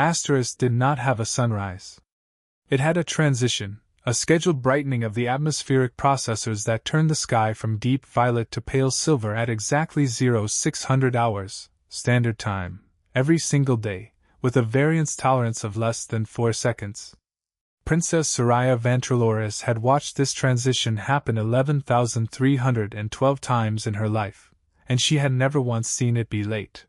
Asterisk did not have a sunrise. It had a transition, a scheduled brightening of the atmospheric processors that turned the sky from deep violet to pale silver at exactly 0600 hours, standard time, every single day, with a variance tolerance of less than 4 seconds. Princess Soraya Ventraloris had watched this transition happen 11,312 times in her life, and she had never once seen it be late.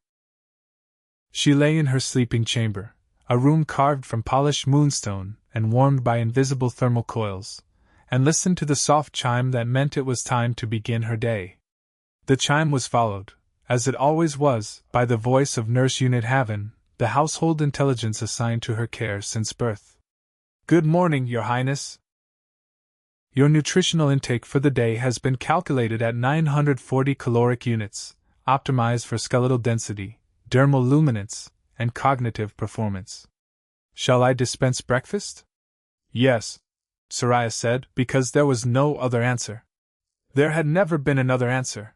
She lay in her sleeping chamber, a room carved from polished moonstone and warmed by invisible thermal coils, and listened to the soft chime that meant it was time to begin her day. The chime was followed, as it always was, by the voice of Nurse Unit Haven, the household intelligence assigned to her care since birth. "Good morning, Your Highness. Your nutritional intake for the day has been calculated at 940 caloric units, optimized for skeletal density, dermal luminance, and cognitive performance. Shall I dispense breakfast?" "Yes," Soraya said, because there was no other answer. There had never been another answer.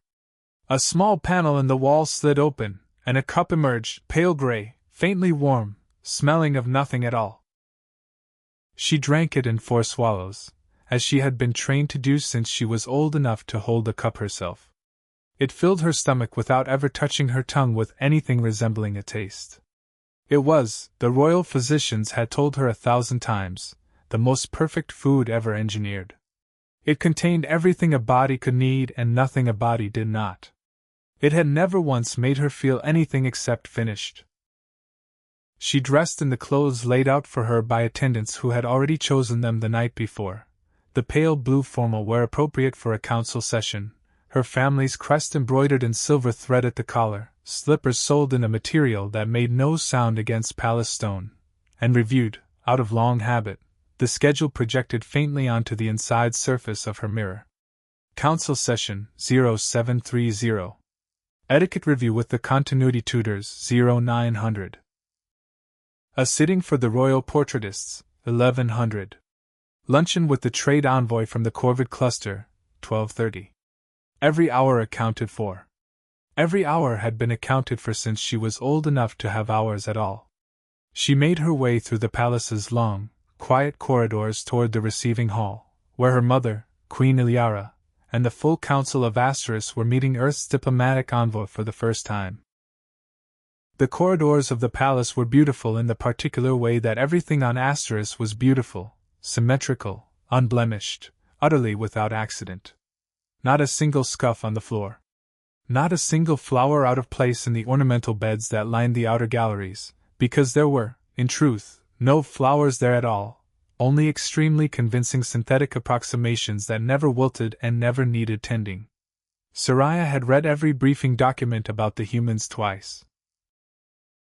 A small panel in the wall slid open, and a cup emerged, pale gray, faintly warm, smelling of nothing at all. She drank it in 4 swallows, as she had been trained to do since she was old enough to hold the cup herself. It filled her stomach without ever touching her tongue with anything resembling a taste. It was, the royal physicians had told her 1,000 times, the most perfect food ever engineered. It contained everything a body could need and nothing a body did not. It had never once made her feel anything except finished. She dressed in the clothes laid out for her by attendants who had already chosen them the night before, the pale blue formal wear appropriate for a council session, her family's crest embroidered in silver thread at the collar, slippers soled in a material that made no sound against palace stone, and reviewed, out of long habit, the schedule projected faintly onto the inside surface of her mirror. Council Session 0730. Etiquette Review with the Continuity Tutors 0900. A Sitting for the Royal Portraitists 1100. Luncheon with the Trade Envoy from the Corvid Cluster 1230. Every hour accounted for. Every hour had been accounted for since she was old enough to have hours at all. She made her way through the palace's long, quiet corridors toward the receiving hall, where her mother, Queen Iliara, and the full council of Asteris were meeting Earth's diplomatic envoy for the first time. The corridors of the palace were beautiful in the particular way that everything on Asteris was beautiful, symmetrical, unblemished, utterly without accident. Not a single scuff on the floor. Not a single flower out of place in the ornamental beds that lined the outer galleries, because there were, in truth, no flowers there at all, only extremely convincing synthetic approximations that never wilted and never needed tending. Soraya had read every briefing document about the humans twice.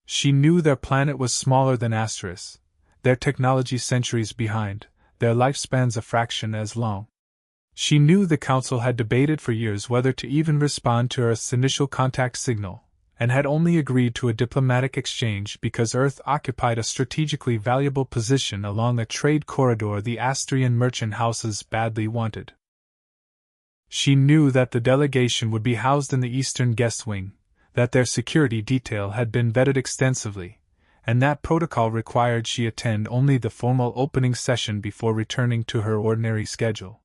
She knew their planet was smaller than Asteris, their technology centuries behind, their lifespans a fraction as long. She knew the Council had debated for years whether to even respond to Earth's initial contact signal, and had only agreed to a diplomatic exchange because Earth occupied a strategically valuable position along a trade corridor the Astrian merchant houses badly wanted. She knew that the delegation would be housed in the Eastern Guest Wing, that their security detail had been vetted extensively, and that protocol required she attend only the formal opening session before returning to her ordinary schedule.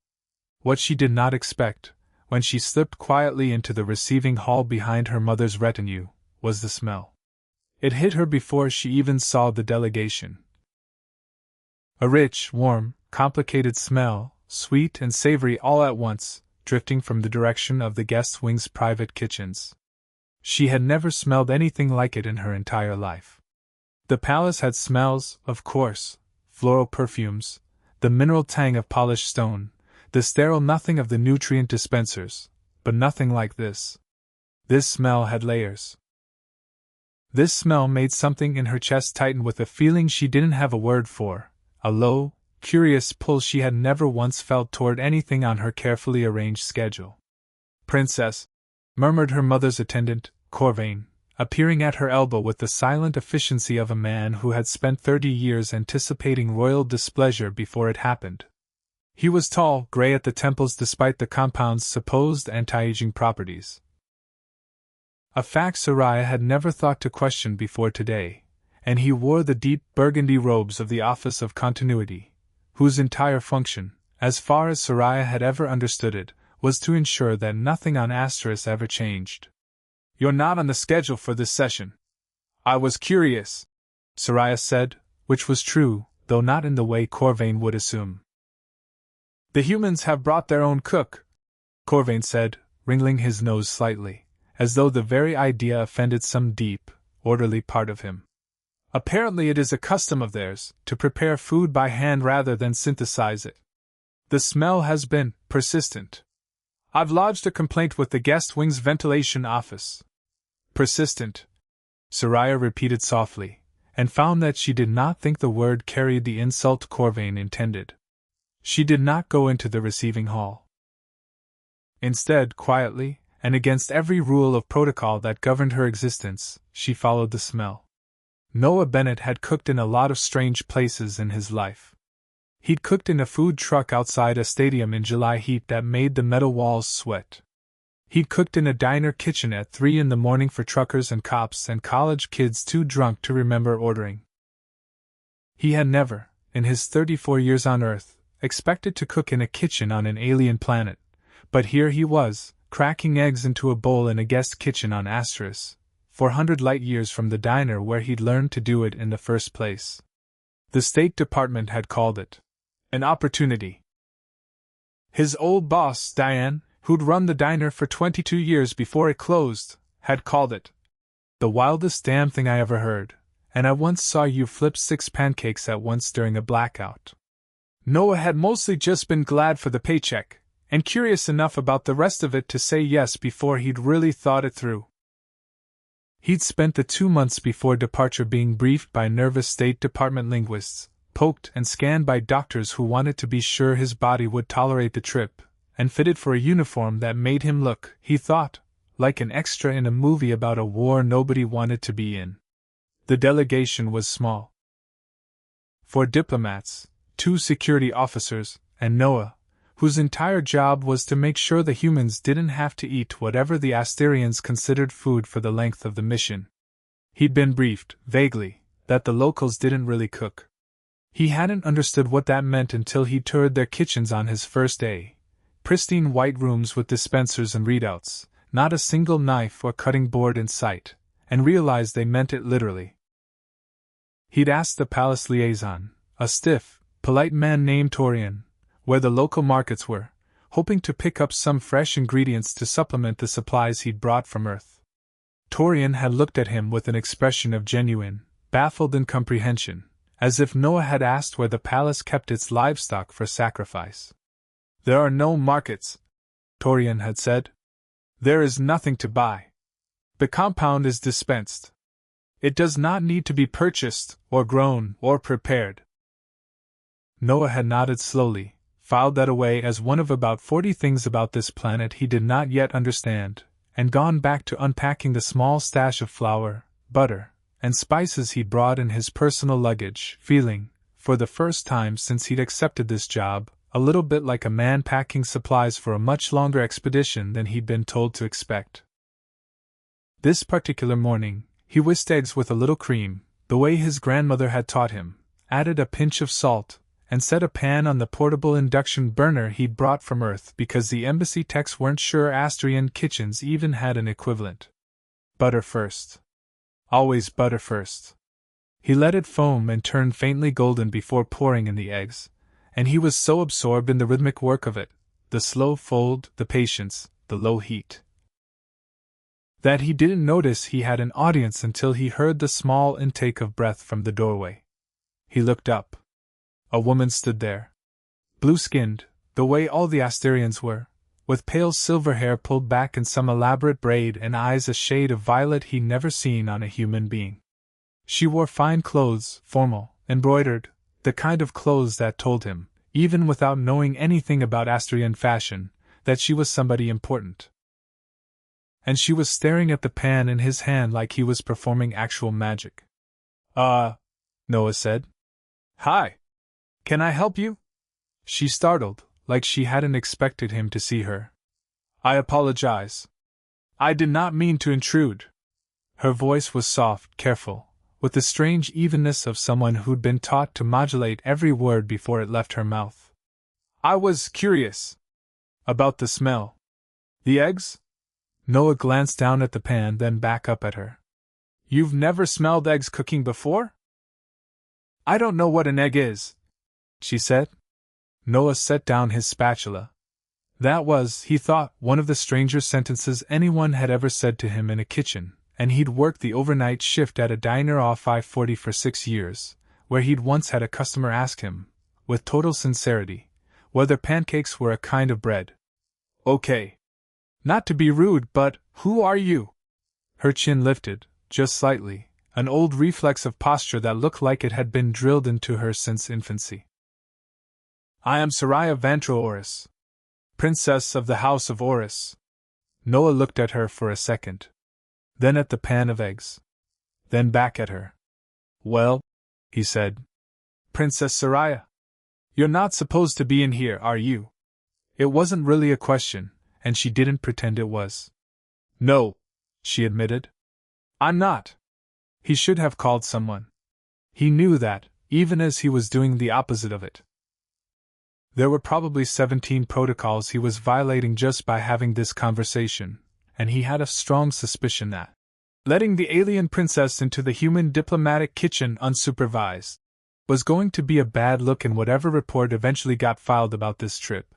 What she did not expect, when she slipped quietly into the receiving hall behind her mother's retinue, was the smell. It hit her before she even saw the delegation. A rich, warm, complicated smell, sweet and savory all at once, drifting from the direction of the guest wing's private kitchens. She had never smelled anything like it in her entire life. The palace had smells, of course, floral perfumes, the mineral tang of polished stone, the sterile nothing of the nutrient dispensers, but nothing like this. This smell had layers. This smell made something in her chest tighten with a feeling she didn't have a word for, a low, curious pull she had never once felt toward anything on her carefully arranged schedule. "Princess," murmured her mother's attendant, Corvain, appearing at her elbow with the silent efficiency of a man who had spent 30 years anticipating royal displeasure before it happened. He was tall, gray at the temples despite the compound's supposed anti-aging properties. A fact Soraya had never thought to question before today, and he wore the deep burgundy robes of the Office of Continuity, whose entire function, as far as Soraya had ever understood it, was to ensure that nothing on Asteris ever changed. "You're not on the schedule for this session. I was curious," Soraya said, which was true, though not in the way Corvain would assume. "The humans have brought their own cook," Corvain said, wrinkling his nose slightly, as though the very idea offended some deep, orderly part of him. "Apparently it is a custom of theirs to prepare food by hand rather than synthesize it. The smell has been persistent. I've lodged a complaint with the guest wing's ventilation office." "Persistent," Soraya repeated softly, and found that she did not think the word carried the insult Corvain intended. She did not go into the receiving hall. Instead, quietly, and against every rule of protocol that governed her existence, she followed the smell. Noah Bennett had cooked in a lot of strange places in his life. He'd cooked in a food truck outside a stadium in July heat that made the metal walls sweat. He'd cooked in a diner kitchen at 3 in the morning for truckers and cops and college kids too drunk to remember ordering. He had never, in his 34 years on Earth, expected to cook in a kitchen on an alien planet, but here he was, cracking eggs into a bowl in a guest kitchen on Asteris, 400 light-years from the diner where he'd learned to do it in the first place. The State Department had called it an opportunity. His old boss, Diane, who'd run the diner for 22 years before it closed, had called it the wildest damn thing I ever heard, and I once saw you flip 6 pancakes at once during a blackout. Noah had mostly just been glad for the paycheck, and curious enough about the rest of it to say yes before he'd really thought it through. He'd spent the 2 months before departure being briefed by nervous State Department linguists, poked and scanned by doctors who wanted to be sure his body would tolerate the trip, and fitted for a uniform that made him look, he thought, like an extra in a movie about a war nobody wanted to be in. The delegation was small. 4 diplomats, 2 security officers, and Noah, whose entire job was to make sure the humans didn't have to eat whatever the Asterians considered food for the length of the mission. He'd been briefed, vaguely, that the locals didn't really cook. He hadn't understood what that meant until he toured their kitchens on his first day. Pristine white rooms with dispensers and readouts, not a single knife or cutting board in sight, and realized they meant it literally. He'd asked the palace liaison, a stiff, polite man named Torian, where the local markets were, hoping to pick up some fresh ingredients to supplement the supplies he'd brought from Earth. Torian had looked at him with an expression of genuine, baffled incomprehension, as if Noah had asked where the palace kept its livestock for sacrifice. "There are no markets," Torian had said. "There is nothing to buy. The compound is dispensed. It does not need to be purchased, or grown, or prepared." Noah had nodded slowly, filed that away as one of about 40 things about this planet he did not yet understand, and gone back to unpacking the small stash of flour, butter, and spices he'd brought in his personal luggage, feeling, for the first time since he'd accepted this job, a little bit like a man packing supplies for a much longer expedition than he'd been told to expect. This particular morning, he whisked eggs with a little cream, the way his grandmother had taught him, added a pinch of salt, and set a pan on the portable induction burner he'd brought from Earth because the embassy techs weren't sure Asterian kitchens even had an equivalent. Butter first. Always butter first. He let it foam and turn faintly golden before pouring in the eggs, and he was so absorbed in the rhythmic work of it, the slow fold, the patience, the low heat, that he didn't notice he had an audience until he heard the small intake of breath from the doorway. He looked up. A woman stood there. Blue-skinned, the way all the Asterians were, with pale silver hair pulled back in some elaborate braid and eyes a shade of violet he'd never seen on a human being. She wore fine clothes, formal, embroidered, the kind of clothes that told him, even without knowing anything about Asterian fashion, that she was somebody important. And she was staring at the pan in his hand like he was performing actual magic. Noah said. "Hi. Can I help you?" She startled, like she hadn't expected him to see her. "I apologize. I did not mean to intrude." Her voice was soft, careful, with the strange evenness of someone who'd been taught to modulate every word before it left her mouth. I was curious about the smell. The eggs? Noah glanced down at the pan, then back up at her. You've never smelled eggs cooking before? I don't know what an egg is, she said. Noah set down his spatula. That was, he thought, one of the strangest sentences anyone had ever said to him in a kitchen, and he'd worked the overnight shift at a diner off I-40 for 6 years, where he'd once had a customer ask him, with total sincerity, whether pancakes were a kind of bread. Okay. Not to be rude, but who are you? Her chin lifted, just slightly, an old reflex of posture that looked like it had been drilled into her since infancy. I am Soraya Vantroorus, Princess of the House of Orus. Noah looked at her for a second. Then at the pan of eggs. Then back at her. Well, he said. Princess Soraya, you're not supposed to be in here, are you? It wasn't really a question, and she didn't pretend it was. No, she admitted. I'm not. He should have called someone. He knew that, even as he was doing the opposite of it. There were probably 17 protocols he was violating just by having this conversation, and he had a strong suspicion that letting the alien princess into the human diplomatic kitchen unsupervised was going to be a bad look in whatever report eventually got filed about this trip.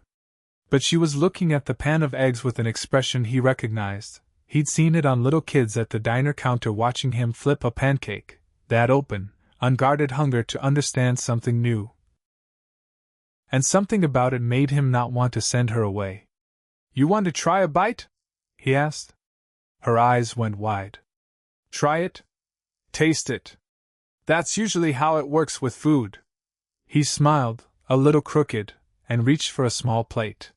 But she was looking at the pan of eggs with an expression he recognized. He'd seen it on little kids at the diner counter watching him flip a pancake, that open, unguarded hunger to understand something new. And something about it made him not want to send her away. You want to try a bite? He asked. Her eyes went wide. Try it? Taste it. That's usually how it works with food. He smiled, a little crooked, and reached for a small plate.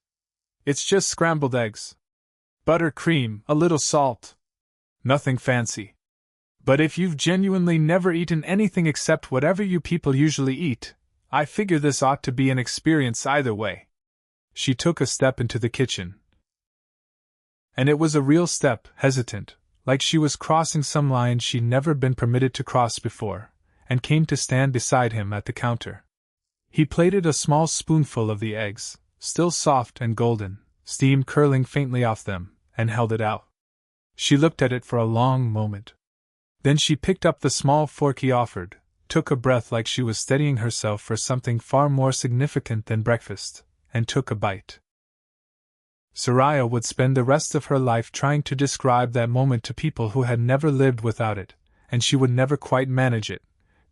It's just scrambled eggs. Butter, cream, a little salt. Nothing fancy. But if you've genuinely never eaten anything except whatever you people usually eat, I figure this ought to be an experience either way. She took a step into the kitchen. And it was a real step, hesitant, like she was crossing some line she'd never been permitted to cross before, and came to stand beside him at the counter. He plated a small spoonful of the eggs, still soft and golden, steam curling faintly off them, and held it out. She looked at it for a long moment. Then she picked up the small fork he offered, took a breath like she was steadying herself for something far more significant than breakfast, and took a bite. Soraya would spend the rest of her life trying to describe that moment to people who had never lived without it, and she would never quite manage it,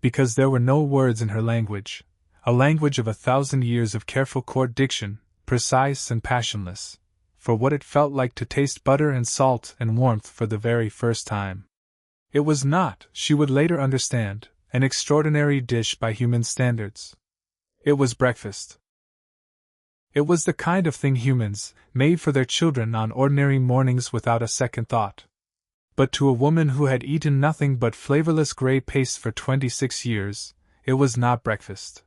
because there were no words in her language, a language of 1,000 years of careful court diction, precise and passionless, for what it felt like to taste butter and salt and warmth for the very first time. It was not, she would later understand, an extraordinary dish by human standards. It was breakfast. It was the kind of thing humans made for their children on ordinary mornings without a second thought. But to a woman who had eaten nothing but flavorless gray paste for 26 years, it was not breakfast.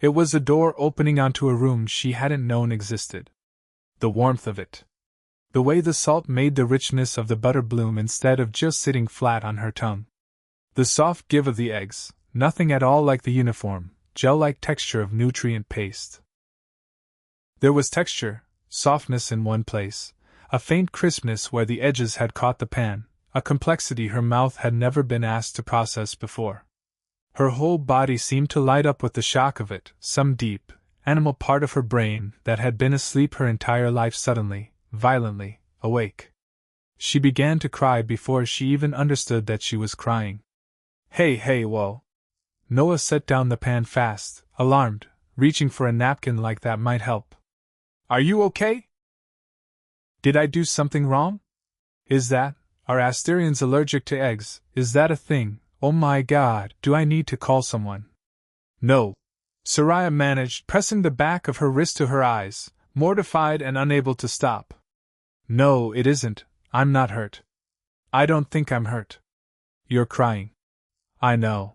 It was a door opening onto a room she hadn't known existed. The warmth of it. The way the salt made the richness of the butter bloom instead of just sitting flat on her tongue. The soft give of the eggs, nothing at all like the uniform, gel-like texture of nutrient paste. There was texture, softness in one place, a faint crispness where the edges had caught the pan, a complexity her mouth had never been asked to process before. Her whole body seemed to light up with the shock of it, some deep, animal part of her brain that had been asleep her entire life suddenly, violently, awake. She began to cry before she even understood that she was crying. Hey, whoa. Noah set down the pan fast, alarmed, reaching for a napkin like that might help. Are you okay? Did I do something wrong? Are Asterians allergic to eggs? Is that a thing? Oh my God, do I need to call someone? No. Soraya managed, pressing the back of her wrist to her eyes, mortified and unable to stop. No, it isn't. I'm not hurt. I don't think I'm hurt. You're crying. I know.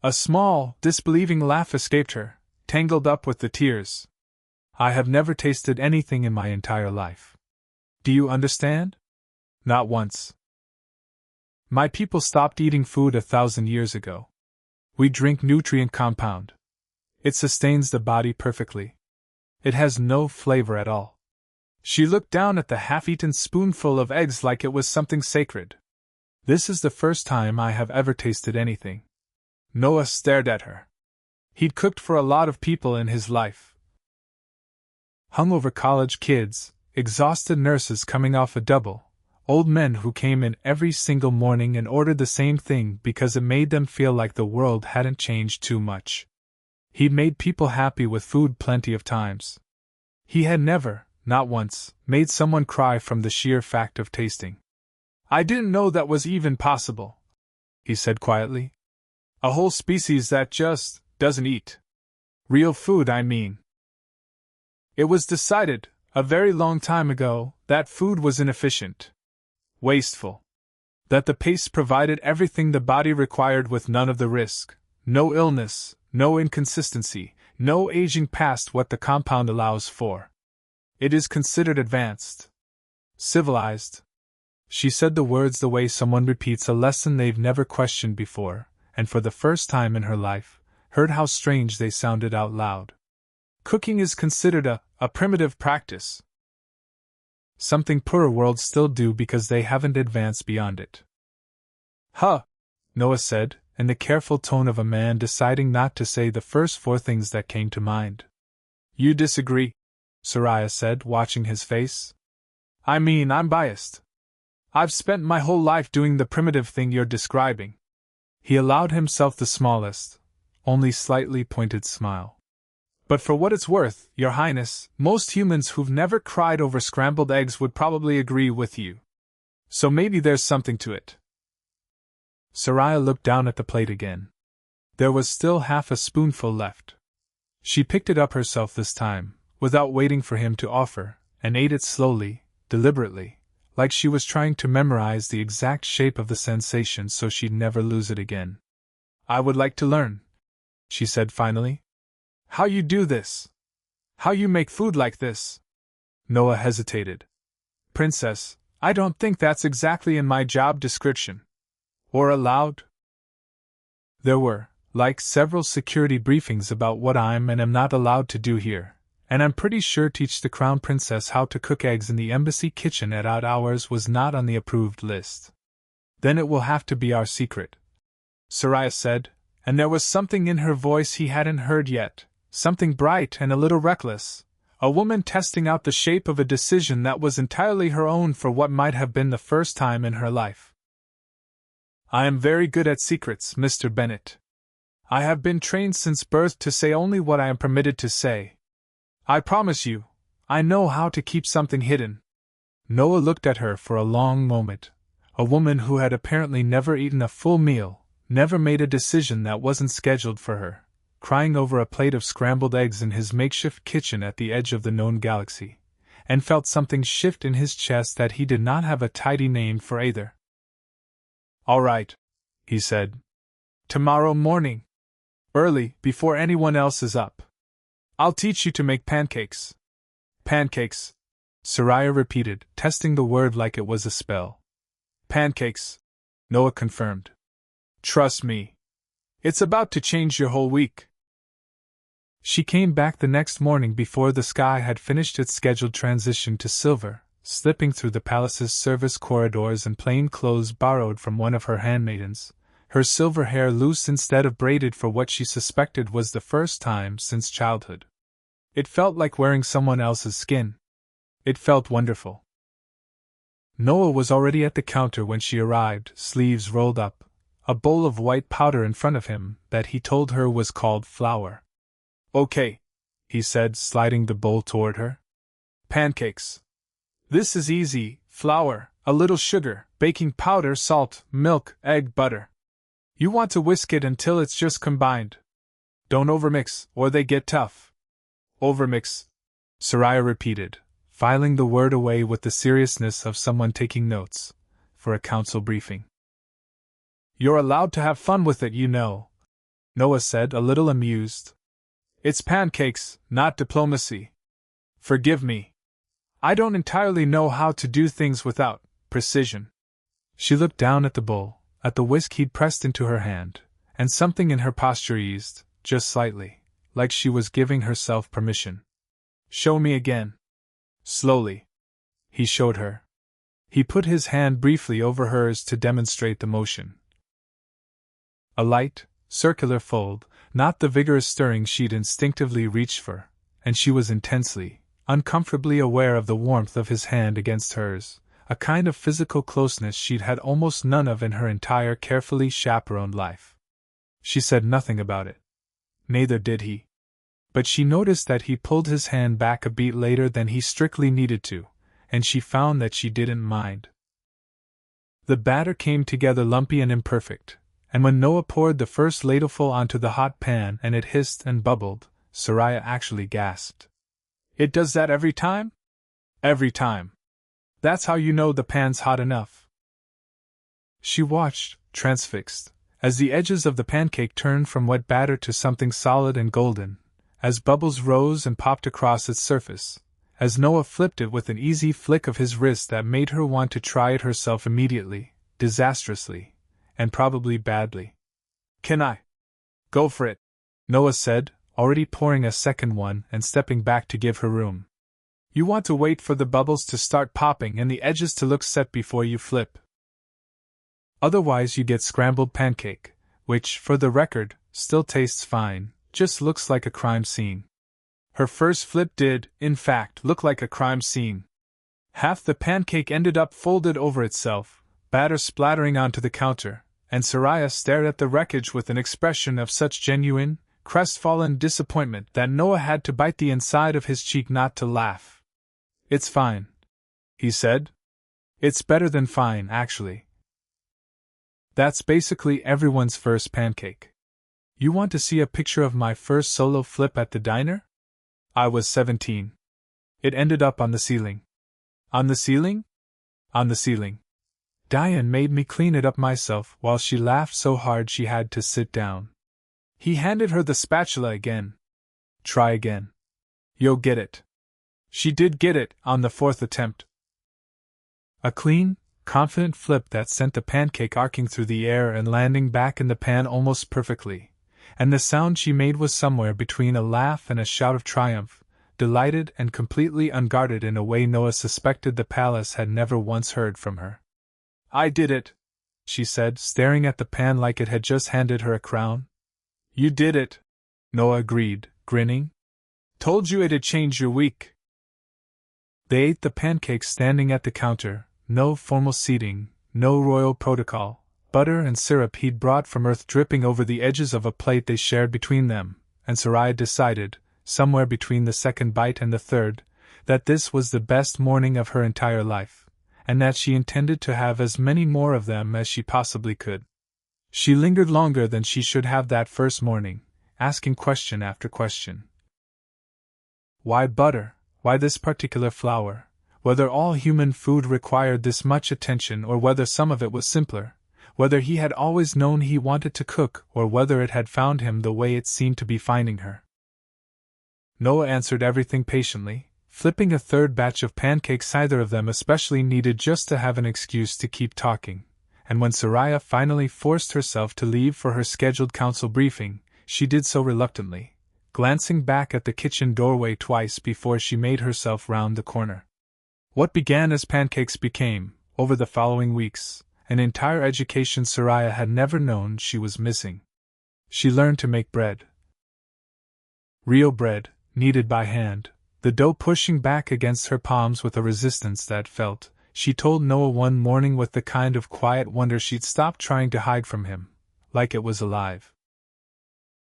A small, disbelieving laugh escaped her, tangled up with the tears. I have never tasted anything in my entire life. Do you understand? Not once. My people stopped eating food 1,000 years ago. We drink nutrient compound. It sustains the body perfectly. It has no flavor at all. She looked down at the half-eaten spoonful of eggs like it was something sacred. This is the first time I have ever tasted anything. Noah stared at her. He'd cooked for a lot of people in his life. Hungover college kids, exhausted nurses coming off a double, old men who came in every single morning and ordered the same thing because it made them feel like the world hadn't changed too much. He'd made people happy with food plenty of times. He had never, not once, made someone cry from the sheer fact of tasting. I didn't know that was even possible, he said quietly. A whole species that just doesn't eat. Real food, I mean. It was decided, a very long time ago, that food was inefficient. Wasteful. That the paste provided everything the body required with none of the risk, no illness, no inconsistency, no aging past what the compound allows for. It is considered advanced. Civilized. She said the words the way someone repeats a lesson they've never questioned before, and for the first time in her life, heard how strange they sounded out loud. Cooking is considered a primitive practice. Something poorer worlds still do because they haven't advanced beyond it. Huh, Noah said, in the careful tone of a man deciding not to say the first 4 things that came to mind. You disagree, Soraya said, watching his face. I mean, I'm biased. I've spent my whole life doing the primitive thing you're describing. He allowed himself the smallest, only slightly pointed smile. But for what it's worth, Your Highness, most humans who've never cried over scrambled eggs would probably agree with you. So maybe there's something to it. Soraya looked down at the plate again. There was still half a spoonful left. She picked it up herself this time, without waiting for him to offer, and ate it slowly, deliberately, like she was trying to memorize the exact shape of the sensation so she'd never lose it again. I would like to learn, she said finally. How you do this? How you make food like this? Noah hesitated. Princess, I don't think that's exactly in my job description. Or allowed? There were, like, several security briefings about what I'm and am not allowed to do here, and I'm pretty sure teach the Crown Princess how to cook eggs in the embassy kitchen at odd hours was not on the approved list. Then it will have to be our secret, Soraya said, and there was something in her voice he hadn't heard yet. Something bright and a little reckless, a woman testing out the shape of a decision that was entirely her own for what might have been the first time in her life. I am very good at secrets, Mr. Bennett. I have been trained since birth to say only what I am permitted to say. I promise you, I know how to keep something hidden. Noah looked at her for a long moment, a woman who had apparently never eaten a full meal, never made a decision that wasn't scheduled for her, crying over a plate of scrambled eggs in his makeshift kitchen at the edge of the known galaxy, and felt something shift in his chest that he did not have a tidy name for either. All right, he said. Tomorrow morning. Early, before anyone else is up. I'll teach you to make pancakes. Pancakes, Soraya repeated, testing the word like it was a spell. Pancakes, Noah confirmed. Trust me. It's about to change your whole week. She came back the next morning before the sky had finished its scheduled transition to silver, slipping through the palace's service corridors in plain clothes borrowed from one of her handmaidens, her silver hair loose instead of braided for what she suspected was the first time since childhood. It felt like wearing someone else's skin. It felt wonderful. Noah was already at the counter when she arrived, sleeves rolled up, a bowl of white powder in front of him that he told her was called flour. Okay, he said, sliding the bowl toward her. Pancakes. This is easy: flour, a little sugar, baking powder, salt, milk, egg, butter. You want to whisk it until it's just combined. Don't overmix, or they get tough. Overmix, Soraya repeated, filing the word away with the seriousness of someone taking notes for a council briefing. You're allowed to have fun with it, you know, Noah said, a little amused. It's pancakes, not diplomacy. Forgive me. I don't entirely know how to do things without precision. She looked down at the bowl, at the whisk he'd pressed into her hand, and something in her posture eased, just slightly, like she was giving herself permission. "Show me again." Slowly. He showed her. He put his hand briefly over hers to demonstrate the motion. A light, circular fold, not the vigorous stirring she'd instinctively reached for, and she was intensely, uncomfortably aware of the warmth of his hand against hers, a kind of physical closeness she'd had almost none of in her entire carefully chaperoned life. She said nothing about it. Neither did he. But she noticed that he pulled his hand back a beat later than he strictly needed to, and she found that she didn't mind. The batter came together lumpy and imperfect, and when Noah poured the first ladleful onto the hot pan and it hissed and bubbled, Soraya actually gasped. "It does that every time?" "Every time. That's how you know the pan's hot enough." She watched, transfixed, as the edges of the pancake turned from wet batter to something solid and golden, as bubbles rose and popped across its surface, as Noah flipped it with an easy flick of his wrist that made her want to try it herself immediately, disastrously, and probably badly. "Can I?" "Go for it," Noah said, already pouring a second one and stepping back to give her room. "You want to wait for the bubbles to start popping and the edges to look set before you flip. Otherwise you get scrambled pancake, which, for the record, still tastes fine, just looks like a crime scene." Her first flip did, in fact, look like a crime scene. Half the pancake ended up folded over itself, batter splattering onto the counter, and Soraya stared at the wreckage with an expression of such genuine, crestfallen disappointment that Noah had to bite the inside of his cheek not to laugh. "It's fine," he said. "It's better than fine, actually. That's basically everyone's first pancake. You want to see a picture of my first solo flip at the diner? I was 17. It ended up on the ceiling." "On the ceiling?" "On the ceiling. Diane made me clean it up myself while she laughed so hard she had to sit down." He handed her the spatula again. "Try again. You'll get it." She did get it, on the fourth attempt. A clean, confident flip that sent the pancake arcing through the air and landing back in the pan almost perfectly, and the sound she made was somewhere between a laugh and a shout of triumph, delighted and completely unguarded in a way Noah suspected the palace had never once heard from her. "I did it," she said, staring at the pan like it had just handed her a crown. "You did it," Noah agreed, grinning. "Told you it'd change your week." They ate the pancakes standing at the counter, no formal seating, no royal protocol, butter and syrup he'd brought from Earth dripping over the edges of a plate they shared between them, and Soraya decided, somewhere between the second bite and the third, that this was the best morning of her entire life, and that she intended to have as many more of them as she possibly could. She lingered longer than she should have that first morning, asking question after question. Why butter? Why this particular flour? Whether all human food required this much attention or whether some of it was simpler, whether he had always known he wanted to cook or whether it had found him the way it seemed to be finding her. Noah answered everything patiently, flipping a third batch of pancakes either of them especially needed just to have an excuse to keep talking, and when Soraya finally forced herself to leave for her scheduled council briefing, she did so reluctantly, glancing back at the kitchen doorway twice before she made herself round the corner. What began as pancakes became, over the following weeks, an entire education Soraya had never known she was missing. She learned to make bread. Real bread, kneaded by hand, the dough pushing back against her palms with a resistance that felt, she told Noah one morning with the kind of quiet wonder she'd stopped trying to hide from him, like it was alive.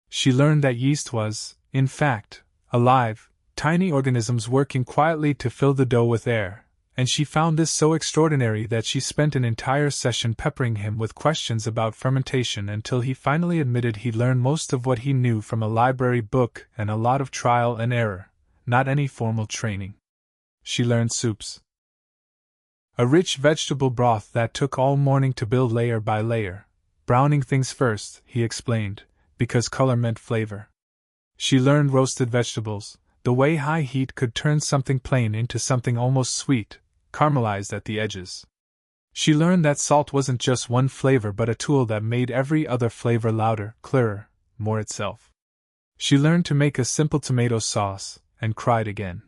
She learned that yeast was, in fact, alive, tiny organisms working quietly to fill the dough with air, and she found this so extraordinary that she spent an entire session peppering him with questions about fermentation until he finally admitted he'd learned most of what he knew from a library book and a lot of trial and error, not any formal training. She learned soups. A rich vegetable broth that took all morning to build layer by layer, browning things first, he explained, because color meant flavor. She learned roasted vegetables, the way high heat could turn something plain into something almost sweet, caramelized at the edges. She learned that salt wasn't just one flavor but a tool that made every other flavor louder, clearer, more itself. She learned to make a simple tomato sauce, and cried again.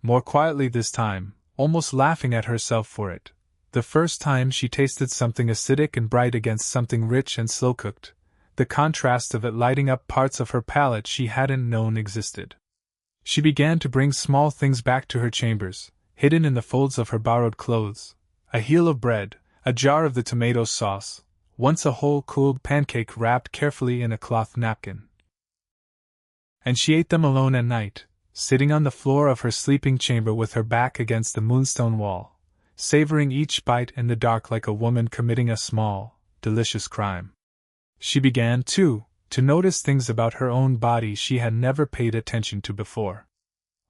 More quietly this time, almost laughing at herself for it. The first time she tasted something acidic and bright against something rich and slow-cooked, the contrast of it lighting up parts of her palate she hadn't known existed. She began to bring small things back to her chambers, hidden in the folds of her borrowed clothes. A heel of bread, a jar of the tomato sauce, once a whole cooled pancake wrapped carefully in a cloth napkin. And she ate them alone at night, sitting on the floor of her sleeping chamber with her back against the moonstone wall, savoring each bite in the dark like a woman committing a small, delicious crime. She began, too, to notice things about her own body she had never paid attention to before.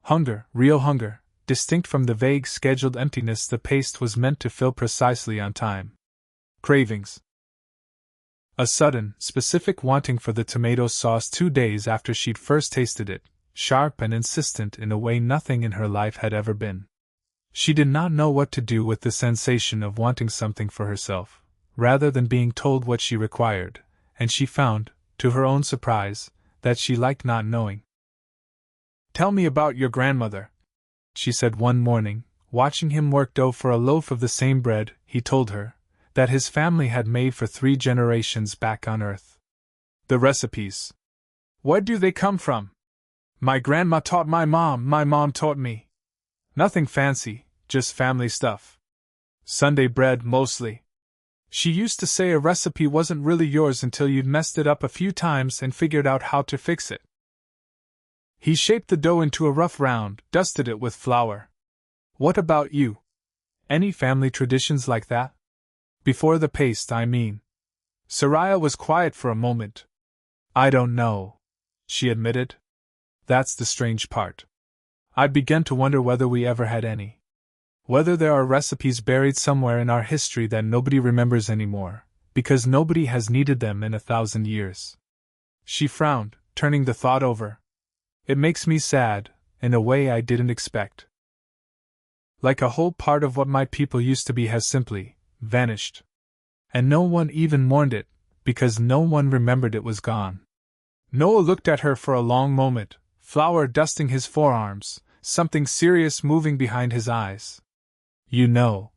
Hunger, real hunger, distinct from the vague scheduled emptiness the paste was meant to fill precisely on time. Cravings. A sudden, specific wanting for the tomato sauce 2 days after she'd first tasted it, sharp and insistent in a way nothing in her life had ever been. She did not know what to do with the sensation of wanting something for herself, rather than being told what she required, and she found, to her own surprise, that she liked not knowing. "Tell me about your grandmother," she said one morning, watching him work dough for a loaf of the same bread, he told her, that his family had made for 3 generations back on Earth. "The recipes. Where do they come from?" "My grandma taught my mom taught me. Nothing fancy, just family stuff. Sunday bread, mostly. She used to say a recipe wasn't really yours until you'd messed it up a few times and figured out how to fix it." He shaped the dough into a rough round, dusted it with flour. "What about you? Any family traditions like that? Before the paste, I mean." Soraya was quiet for a moment. "I don't know," she admitted. "That's the strange part. I'd begun to wonder whether we ever had any. Whether there are recipes buried somewhere in our history that nobody remembers anymore, because nobody has needed them in 1,000 years." She frowned, turning the thought over. "It makes me sad, in a way I didn't expect. Like a whole part of what my people used to be has simply vanished. And no one even mourned it, because no one remembered it was gone." Noah looked at her for a long moment, flour dusting his forearms, something serious moving behind his eyes. "You know,"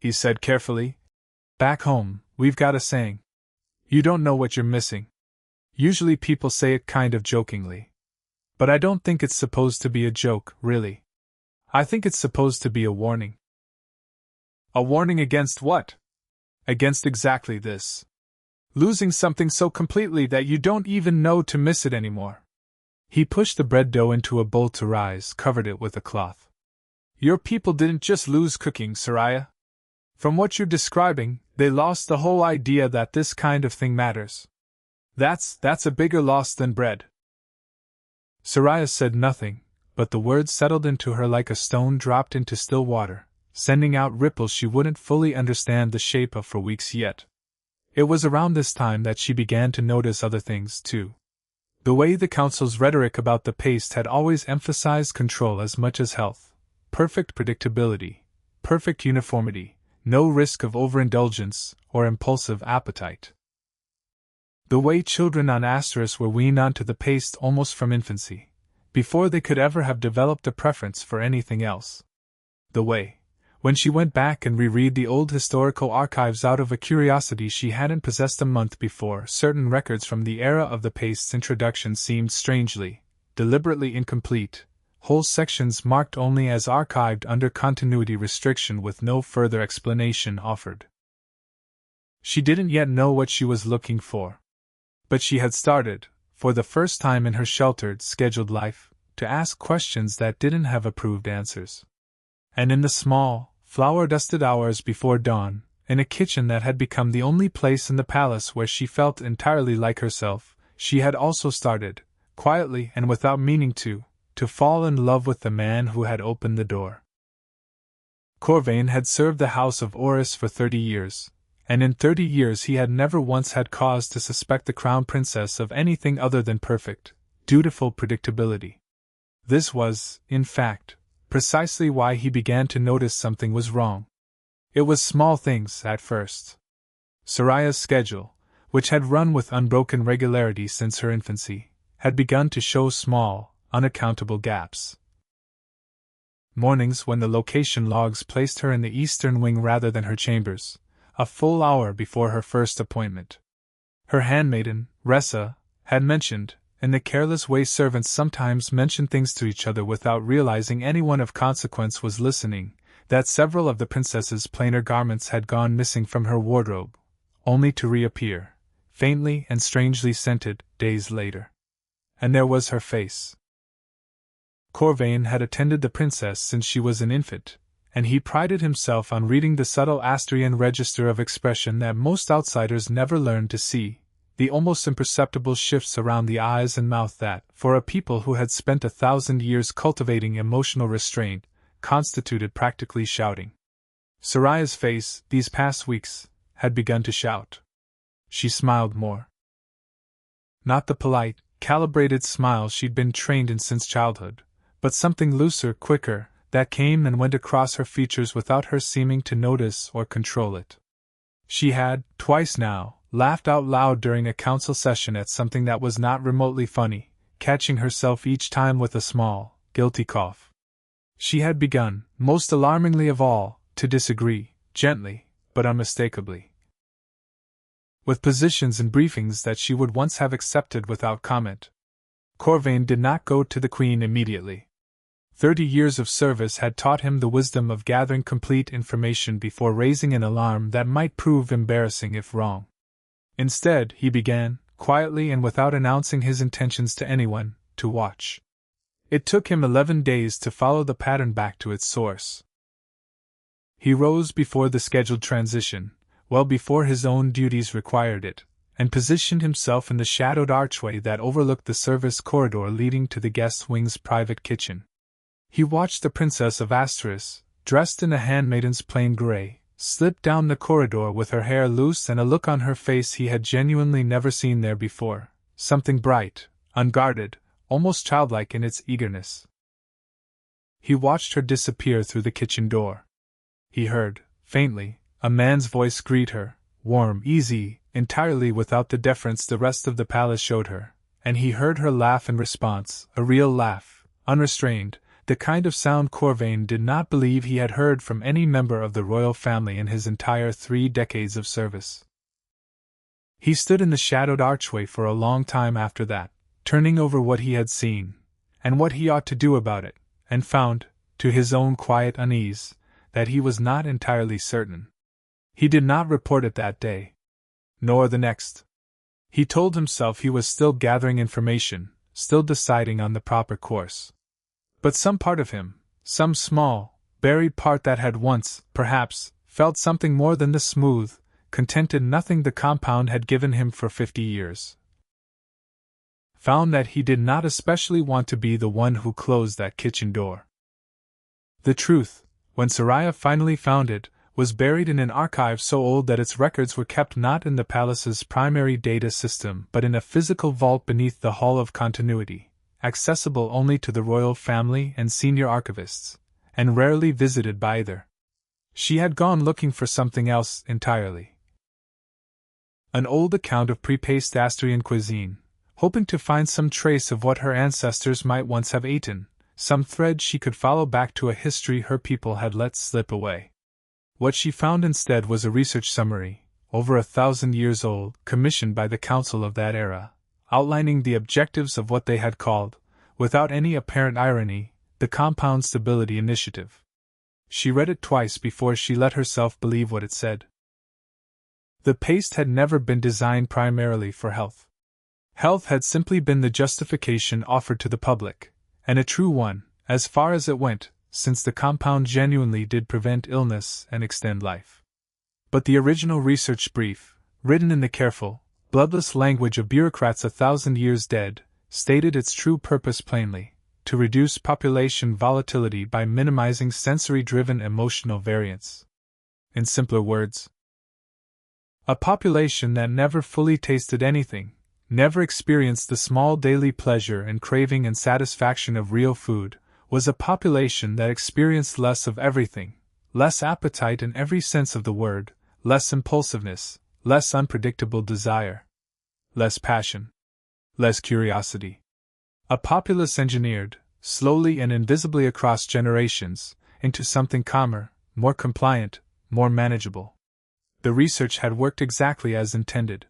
he said carefully, "back home, we've got a saying. You don't know what you're missing. Usually people say it kind of jokingly. But I don't think it's supposed to be a joke, really. I think it's supposed to be a warning." "A warning against what?" "Against exactly this. Losing something so completely that you don't even know to miss it anymore." He pushed the bread dough into a bowl to rise, covered it with a cloth. "Your people didn't just lose cooking, Soraya. From what you're describing, they lost the whole idea that this kind of thing matters. That's a bigger loss than bread." Soraya said nothing, but the words settled into her like a stone dropped into still water, sending out ripples she wouldn't fully understand the shape of for weeks yet. It was around this time that she began to notice other things, too. The way the council's rhetoric about the paste had always emphasized control as much as health, perfect predictability, perfect uniformity, no risk of overindulgence or impulsive appetite. The way children on Asteris were weaned onto the paste almost from infancy, before they could ever have developed a preference for anything else. The way, when she went back and reread the old historical archives out of a curiosity she hadn't possessed a month before, certain records from the era of the paste's introduction seemed strangely, deliberately incomplete, whole sections marked only as archived under continuity restriction with no further explanation offered. She didn't yet know what she was looking for. But she had started, for the first time in her sheltered, scheduled life, to ask questions that didn't have approved answers. And in the small, flour-dusted hours before dawn, in a kitchen that had become the only place in the palace where she felt entirely like herself, she had also started, quietly and without meaning to fall in love with the man who had opened the door. Corvain had served the house of Oris for 30 years, and in 30 years he had never once had cause to suspect the crown princess of anything other than perfect, dutiful predictability. This was, in fact, precisely why he began to notice something was wrong. It was small things, at first. Soraya's schedule, which had run with unbroken regularity since her infancy, had begun to show small, unaccountable gaps. Mornings when the location logs placed her in the eastern wing rather than her chambers, a full hour before her first appointment. Her handmaiden, Ressa, had mentioned, in the careless way servants sometimes mention things to each other without realizing anyone of consequence was listening, that several of the princess's plainer garments had gone missing from her wardrobe, only to reappear, faintly and strangely scented, days later. And there was her face. Corvain had attended the princess since she was an infant, and he prided himself on reading the subtle Astrian register of expression that most outsiders never learned to see, the almost imperceptible shifts around the eyes and mouth that, for a people who had spent 1,000 years cultivating emotional restraint, constituted practically shouting. Soraya's face, these past weeks, had begun to shout. She smiled more. Not the polite, calibrated smile she'd been trained in since childhood, but something looser, quicker, that came and went across her features without her seeming to notice or control it. She had, twice now, laughed out loud during a council session at something that was not remotely funny, catching herself each time with a small, guilty cough. She had begun, most alarmingly of all, to disagree, gently, but unmistakably, with positions and briefings that she would once have accepted without comment. Corvain did not go to the Queen immediately. 30 years of service had taught him the wisdom of gathering complete information before raising an alarm that might prove embarrassing if wrong. Instead, he began, quietly and without announcing his intentions to anyone, to watch. It took him 11 days to follow the pattern back to its source. He rose before the scheduled transition, well before his own duties required it, and positioned himself in the shadowed archway that overlooked the service corridor leading to the guest wing's private kitchen. He watched the Princess of Asteris, dressed in a handmaiden's plain gray, slip down the corridor with her hair loose and a look on her face he had genuinely never seen there before, something bright, unguarded, almost childlike in its eagerness. He watched her disappear through the kitchen door. He heard, faintly, a man's voice greet her, warm, easy, entirely without the deference the rest of the palace showed her, and he heard her laugh in response, a real laugh, unrestrained, the kind of sound Corvain did not believe he had heard from any member of the royal family in his entire 3 decades of service. He stood in the shadowed archway for a long time after that, turning over what he had seen, and what he ought to do about it, and found, to his own quiet unease, that he was not entirely certain. He did not report it that day, nor the next. He told himself he was still gathering information, still deciding on the proper course. But some part of him, some small, buried part that had once, perhaps, felt something more than the smooth, contented nothing the compound had given him for 50 years, found that he did not especially want to be the one who closed that kitchen door. The truth, when Soraya finally found it, was buried in an archive so old that its records were kept not in the palace's primary data system but in a physical vault beneath the Hall of Continuity, accessible only to the royal family and senior archivists, and rarely visited by either. She had gone looking for something else entirely. An old account of pre-paced Astrian cuisine, hoping to find some trace of what her ancestors might once have eaten, some thread she could follow back to a history her people had let slip away. What she found instead was a research summary, over 1,000 years old, commissioned by the council of that era, outlining the objectives of what they had called, without any apparent irony, the Compound Stability Initiative. She read it twice before she let herself believe what it said. The paste had never been designed primarily for health. Health had simply been the justification offered to the public, and a true one, as far as it went, since the compound genuinely did prevent illness and extend life. But the original research brief, written in the careful, bloodless language of bureaucrats 1,000 years dead, stated its true purpose plainly: to reduce population volatility by minimizing sensory-driven emotional variance. In simpler words, a population that never fully tasted anything, never experienced the small daily pleasure and craving and satisfaction of real food, was a population that experienced less of everything, less appetite in every sense of the word, less impulsiveness, less unpredictable desire, less passion, less curiosity. A populace engineered, slowly and invisibly across generations, into something calmer, more compliant, more manageable. The research had worked exactly as intended.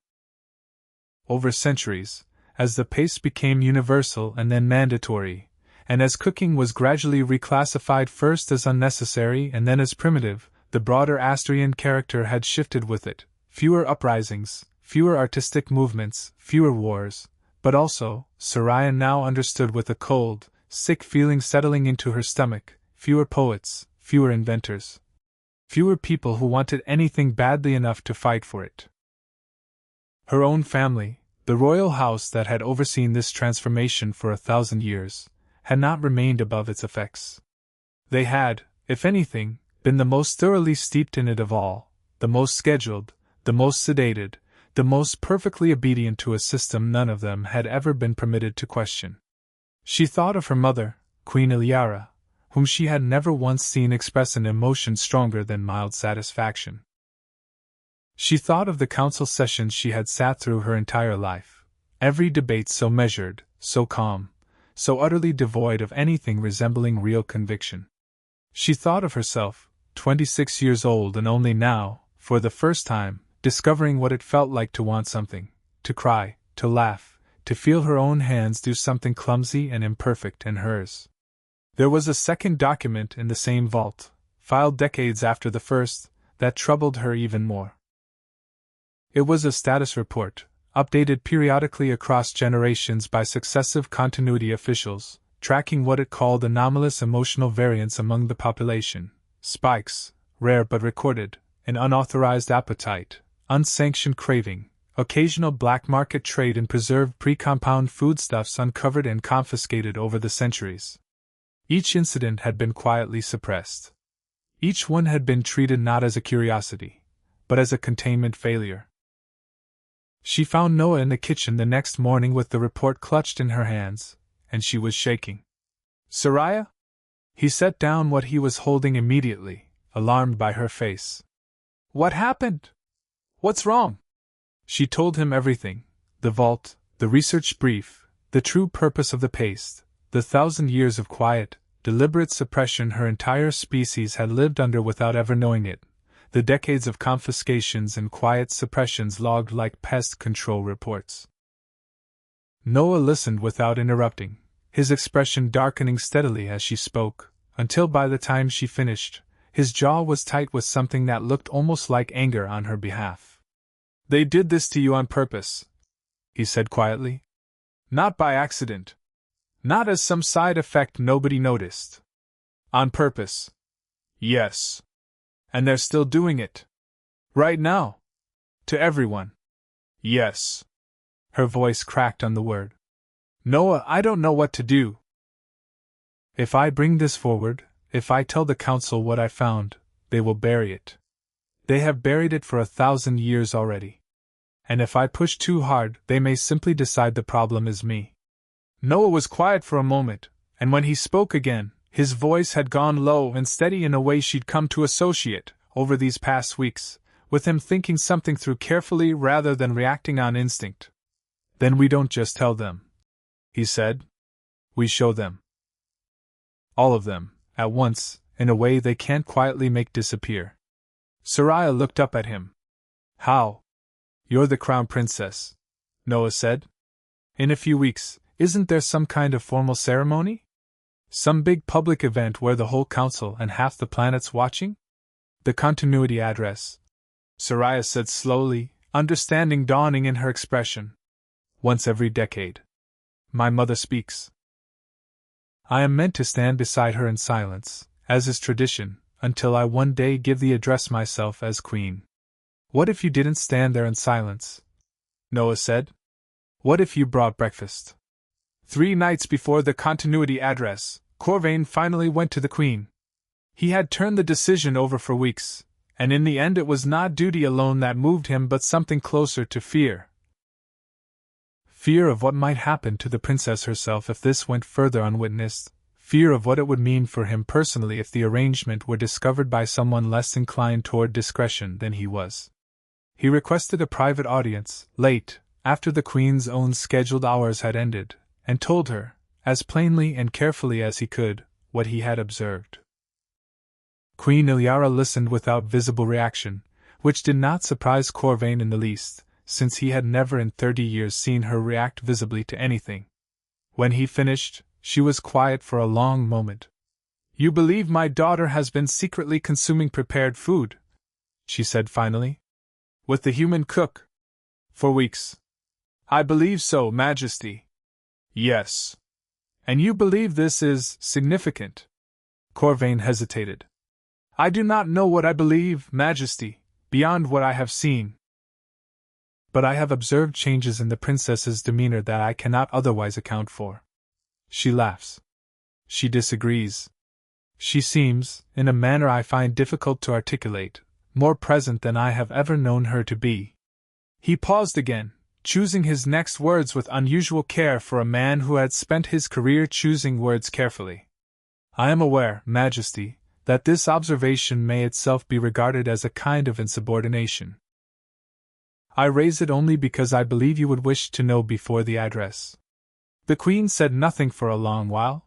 Over centuries, as the pace became universal and then mandatory, and as cooking was gradually reclassified first as unnecessary and then as primitive, the broader Astrian character had shifted with it. Fewer uprisings, fewer artistic movements, fewer wars, but also, Soraya now understood with a cold, sick feeling settling into her stomach, fewer poets, fewer inventors. Fewer people who wanted anything badly enough to fight for it. Her own family, the royal house that had overseen this transformation for 1,000 years, had not remained above its effects. They had, if anything, been the most thoroughly steeped in it of all, the most scheduled, the most sedated, the most perfectly obedient to a system none of them had ever been permitted to question. She thought of her mother, Queen Iliara, whom she had never once seen express an emotion stronger than mild satisfaction. She thought of the council sessions she had sat through her entire life, every debate so measured, so calm, so utterly devoid of anything resembling real conviction. She thought of herself, 26 years old and only now, for the first time, discovering what it felt like to want something, to cry, to laugh, to feel her own hands do something clumsy and imperfect in hers. There was a second document in the same vault, filed decades after the first, that troubled her even more. It was a status report, updated periodically across generations by successive continuity officials, tracking what it called anomalous emotional variance among the population, spikes, rare but recorded, in unauthorized appetite, unsanctioned craving, occasional black market trade in preserved pre-compound foodstuffs uncovered and confiscated over the centuries. Each incident had been quietly suppressed. Each one had been treated not as a curiosity, but as a containment failure. She found Noah in the kitchen the next morning with the report clutched in her hands, and she was shaking. "Soraya?" He set down what he was holding immediately, alarmed by her face. "What happened? What's wrong?" She told him everything, the vault, the research brief, the true purpose of the paste, the 1,000 years of quiet, deliberate suppression her entire species had lived under without ever knowing it, the decades of confiscations and quiet suppressions logged like pest control reports. Noah listened without interrupting, his expression darkening steadily as she spoke, until by the time she finished, his jaw was tight with something that looked almost like anger on her behalf. "They did this to you on purpose," he said quietly. "Not by accident. Not as some side effect nobody noticed. On purpose. Yes. And they're still doing it. Right now. To everyone. Yes." Her voice cracked on the word. "Noah, I don't know what to do. If I bring this forward, if I tell the council what I found, they will bury it. They have buried it for 1,000 years already. And if I push too hard, they may simply decide the problem is me." Noah was quiet for a moment, and when he spoke again, his voice had gone low and steady in a way she'd come to associate, over these past weeks, with him thinking something through carefully rather than reacting on instinct. "Then we don't just tell them," he said. "We show them. All of them, at once, in a way they can't quietly make disappear." Soraya looked up at him. "How?" "You're the crown princess," Noah said. "In a few weeks, isn't there some kind of formal ceremony? Some big public event where the whole council and half the planet's watching?" "The continuity address," Soraya said slowly, understanding dawning in her expression. "Once every decade. My mother speaks. I am meant to stand beside her in silence, as is tradition, until I one day give the address myself as queen." "What if you didn't stand there in silence?" Noah said. "What if you brought breakfast?" 3 nights before the continuity address, Corvain finally went to the Queen. He had turned the decision over for weeks, and in the end it was not duty alone that moved him but something closer to fear. Fear of what might happen to the princess herself if this went further unwitnessed, fear of what it would mean for him personally if the arrangement were discovered by someone less inclined toward discretion than he was. He requested a private audience, late, after the Queen's own scheduled hours had ended, and told her, as plainly and carefully as he could, what he had observed. Queen Ilyara listened without visible reaction, which did not surprise Corvain in the least, since he had never in 30 years seen her react visibly to anything. When he finished, she was quiet for a long moment. "You believe my daughter has been secretly consuming prepared food?" she said finally. "With the human cook? For weeks?" "I believe so, Majesty." "Yes. And you believe this is significant?" Corvain hesitated. "I do not know what I believe, Majesty, beyond what I have seen. But I have observed changes in the princess's demeanor that I cannot otherwise account for. She laughs. She disagrees. She seems, in a manner I find difficult to articulate, more present than I have ever known her to be." He paused again, choosing his next words with unusual care for a man who had spent his career choosing words carefully. "I am aware, Majesty, that this observation may itself be regarded as a kind of insubordination. I raise it only because I believe you would wish to know before the address." The Queen said nothing for a long while.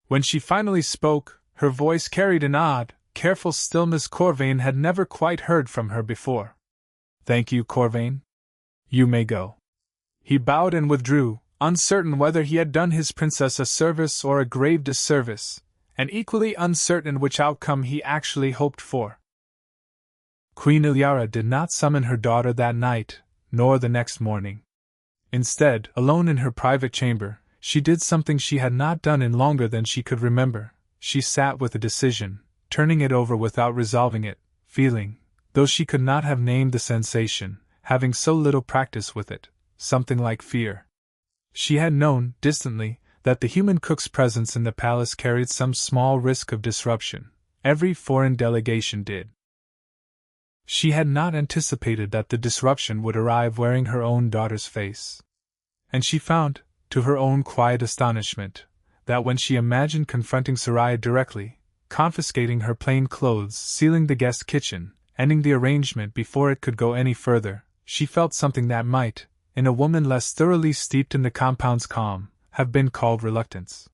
When she finally spoke, her voice carried an odd, careful stillness Corvain had never quite heard from her before. "Thank you, Corvain. You may go." He bowed and withdrew, uncertain whether he had done his princess a service or a grave disservice, and equally uncertain which outcome he actually hoped for. Queen Ilyara did not summon her daughter that night, nor the next morning. Instead, alone in her private chamber, she did something she had not done in longer than she could remember. She sat with a decision, turning it over without resolving it, feeling, though she could not have named the sensation, having so little practice with it, something like fear. She had known, distantly, that the human cook's presence in the palace carried some small risk of disruption. Every foreign delegation did. She had not anticipated that the disruption would arrive wearing her own daughter's face. And she found, to her own quiet astonishment, that when she imagined confronting Soraya directly, confiscating her plain clothes, sealing the guest kitchen, ending the arrangement before it could go any further, she felt something that might, in a woman less thoroughly steeped in the compound's calm, have been called reluctance.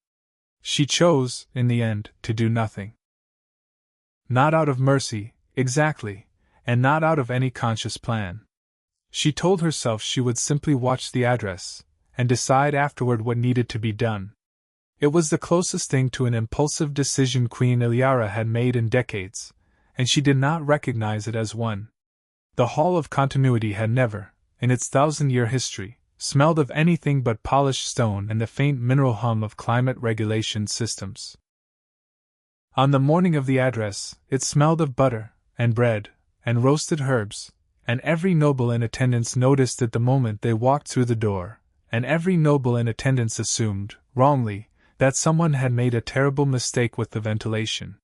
She chose, in the end, to do nothing. Not out of mercy, exactly, and not out of any conscious plan. She told herself she would simply watch the address, and decide afterward what needed to be done. It was the closest thing to an impulsive decision Queen Ilyara had made in decades, and she did not recognize it as one. The Hall of Continuity had never, in its 1,000-year history, smelled of anything but polished stone and the faint mineral hum of climate regulation systems. On the morning of the address, it smelled of butter, and bread, and roasted herbs, and every noble in attendance noticed it the moment they walked through the door, and every noble in attendance assumed, wrongly, that someone had made a terrible mistake with the ventilation.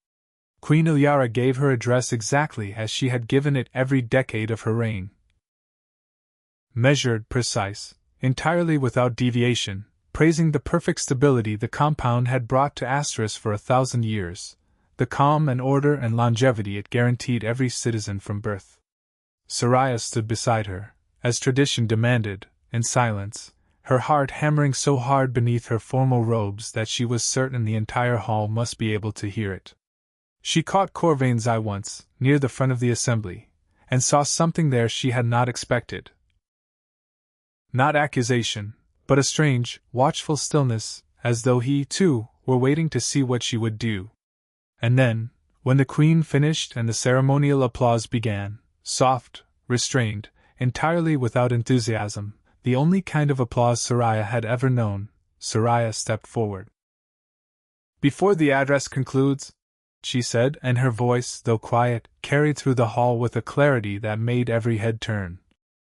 Queen Ilyara gave her address exactly as she had given it every decade of her reign. Measured, precise, entirely without deviation, praising the perfect stability the compound had brought to Asteris for 1,000 years, the calm and order and longevity it guaranteed every citizen from birth. Soraya stood beside her, as tradition demanded, in silence, her heart hammering so hard beneath her formal robes that she was certain the entire hall must be able to hear it. She caught Corvain's eye once, near the front of the assembly, and saw something there she had not expected. Not accusation, but a strange, watchful stillness, as though he, too, were waiting to see what she would do. And then, when the Queen finished and the ceremonial applause began, soft, restrained, entirely without enthusiasm, the only kind of applause Soraya had ever known, Soraya stepped forward. "Before the address concludes," she said, and her voice, though quiet, carried through the hall with a clarity that made every head turn,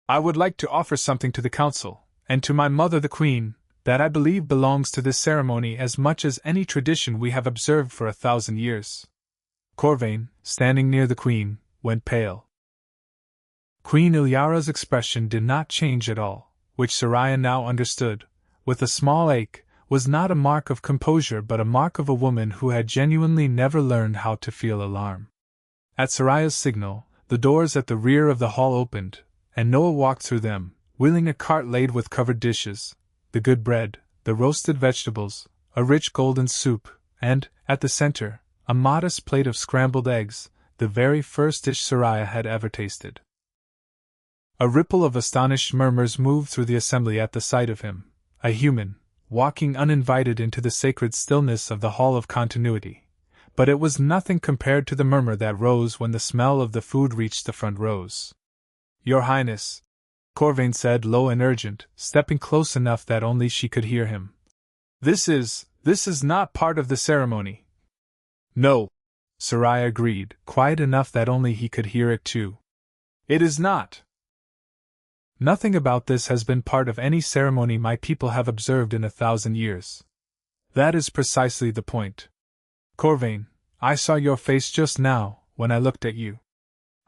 "I would like to offer something to the council, and to my mother the Queen, that I believe belongs to this ceremony as much as any tradition we have observed for 1,000 years. Corvain, standing near the Queen, went pale. Queen Ilyara's expression did not change at all, which Soraya now understood. With a small ache, was not a mark of composure but a mark of a woman who had genuinely never learned how to feel alarm. At Soraya's signal, the doors at the rear of the hall opened, and Noah walked through them, wheeling a cart laid with covered dishes, the good bread, the roasted vegetables, a rich golden soup, and, at the center, a modest plate of scrambled eggs, the very first dish Soraya had ever tasted. A ripple of astonished murmurs moved through the assembly at the sight of him, a human, walking uninvited into the sacred stillness of the Hall of Continuity. But it was nothing compared to the murmur that rose when the smell of the food reached the front rows. "Your Highness," Corvain said, low and urgent, stepping close enough that only she could hear him. This is not part of the ceremony." "No," Soraya agreed, quiet enough that only he could hear it too. "It is not. Nothing about this has been part of any ceremony my people have observed in 1,000 years. That is precisely the point. Corvain, I saw your face just now, when I looked at you.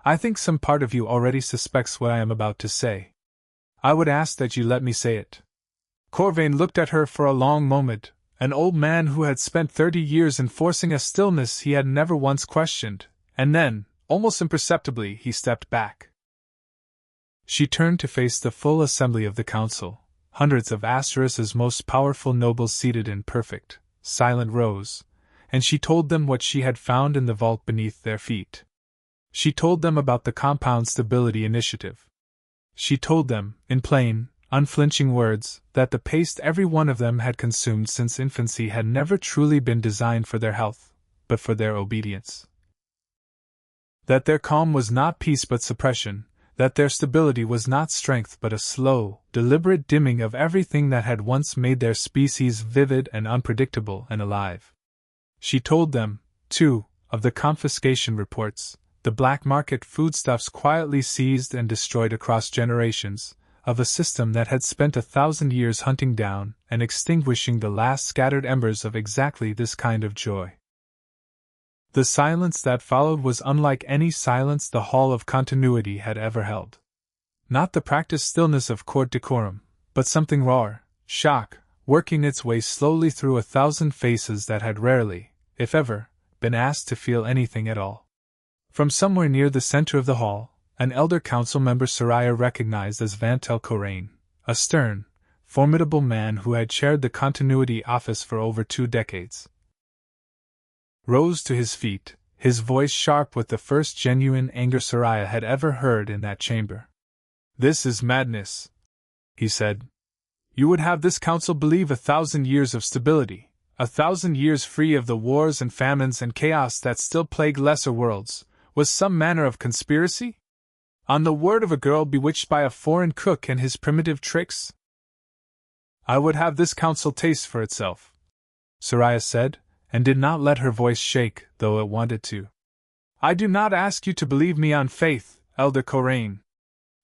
I think some part of you already suspects what I am about to say. I would ask that you let me say it." Corvain looked at her for a long moment, an old man who had spent 30 years enforcing a stillness he had never once questioned, and then, almost imperceptibly, he stepped back. She turned to face the full assembly of the council, hundreds of Asterisk's most powerful nobles seated in perfect, silent rows, and she told them what she had found in the vault beneath their feet. She told them about the Compound Stability Initiative. She told them, in plain, unflinching words, that the paste every one of them had consumed since infancy had never truly been designed for their health, but for their obedience. That their calm was not peace but suppression, that their stability was not strength but a slow, deliberate dimming of everything that had once made their species vivid and unpredictable and alive. She told them, too, of the confiscation reports, the black market foodstuffs quietly seized and destroyed across generations, of a system that had spent 1,000 years hunting down and extinguishing the last scattered embers of exactly this kind of joy. The silence that followed was unlike any silence the Hall of Continuity had ever held. Not the practiced stillness of court decorum, but something raw, shock, working its way slowly through 1,000 faces that had rarely, if ever, been asked to feel anything at all. From somewhere near the center of the hall, an elder council member Soraya recognized as Vantel Corraine, a stern, formidable man who had chaired the Continuity Office for over 2 decades. Rose to his feet, his voice sharp with the first genuine anger Soraya had ever heard in that chamber. "This is madness," he said. "You would have this council believe 1,000 years of stability, 1,000 years free of the wars and famines and chaos that still plague lesser worlds, was some manner of conspiracy? On the word of a girl bewitched by a foreign cook and his primitive tricks? I would have this council taste for itself," Soraya said, and did not let her voice shake, though it wanted to. "I do not ask you to believe me on faith, Elder Corraine.